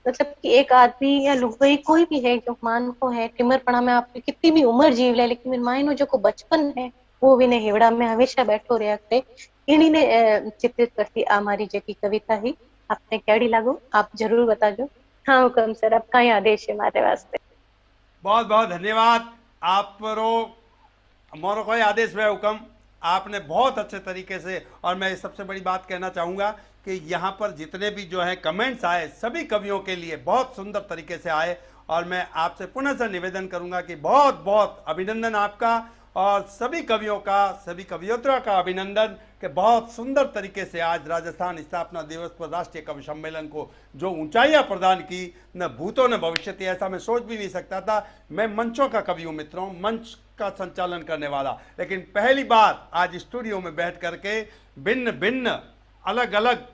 मतलब कि एक आदमी या लुगाई कोई भी है जो मान को है टिमरपणा में आपकी कितनी भी उम्र जीव ले, लेकिन मेरे मायनो जो को बचपन है वो भी ने हिवड़ा में हमेशा बैठो रहा करे। इन्हीं ने चित्रित करती हमारी जेकी कविता ही आपने कैडी लागो आप जरूर बताजो। हाँ हुकम सर, आपका ही आदेश है हमारे वास्ते। बहुत बहुत धन्यवाद। आप मोरो कोई आदेश व हुक्म आपने बहुत अच्छे तरीके से, और मैं सबसे बड़ी बात कहना चाहूँगा कि यहाँ पर जितने भी जो है कमेंट्स आए सभी कवियों के लिए बहुत सुंदर तरीके से आए, और मैं आपसे पुनः से निवेदन करूँगा कि बहुत बहुत अभिनंदन आपका और सभी कवियों का, सभी कवियत्रियों का अभिनंदन कि बहुत सुंदर तरीके से आज राजस्थान स्थापना दिवस पर राष्ट्रीय कवि सम्मेलन को जो ऊंचाइयां प्रदान की, न भूतो न भविष्यति, ऐसा मैं सोच भी नहीं सकता था। मैं मंचों का कवि हूँ मित्रों, मंच का संचालन करने वाला, लेकिन पहली बार आज स्टूडियो में बैठ करके भिन्न भिन्न अलग अलग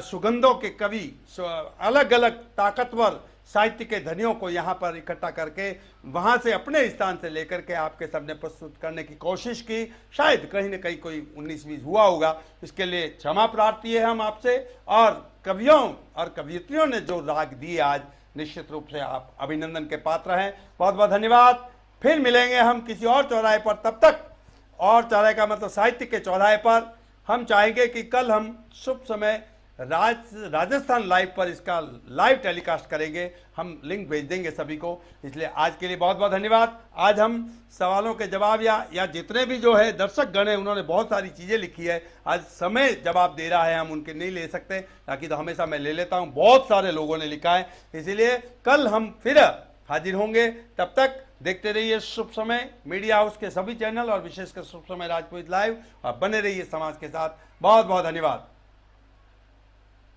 सुगंधों के कवि, अलग अलग ताकतवर साहित्य के धनियों को यहाँ पर इकट्ठा करके वहाँ से अपने स्थान से लेकर के आपके सामने प्रस्तुत करने की कोशिश की। शायद कहीं न कहीं कोई 19-20 हुआ होगा, इसके लिए क्षमा प्रार्थी है हम आपसे। और कवियों और कवियत्रियों ने जो राग दिए आज, निश्चित रूप से आप अभिनंदन के पात्र हैं। बहुत बहुत धन्यवाद। फिर मिलेंगे हम किसी और चौराहे पर, तब तक, और चौराहे का मतलब साहित्य के चौराहे पर। हम चाहेंगे कि कल हम शुभ समय राजस्थान लाइव पर इसका लाइव टेलीकास्ट करेंगे, हम लिंक भेज देंगे सभी को। इसलिए आज के लिए बहुत बहुत धन्यवाद। आज हम सवालों के जवाब या जितने भी जो है दर्शक गण हैं उन्होंने बहुत सारी चीज़ें लिखी है, आज समय जवाब दे रहा है, हम उनके नहीं ले सकते, ताकि तो हमेशा मैं ले लेता हूँ। बहुत सारे लोगों ने लिखा है, इसीलिए कल हम फिर हाजिर होंगे। तब तक देखते रहिए शुभ समय मीडिया हाउस के सभी चैनल और विशेषकर शुभ समय राजपूत लाइव, और बने रहिए समाज के साथ। बहुत बहुत धन्यवाद।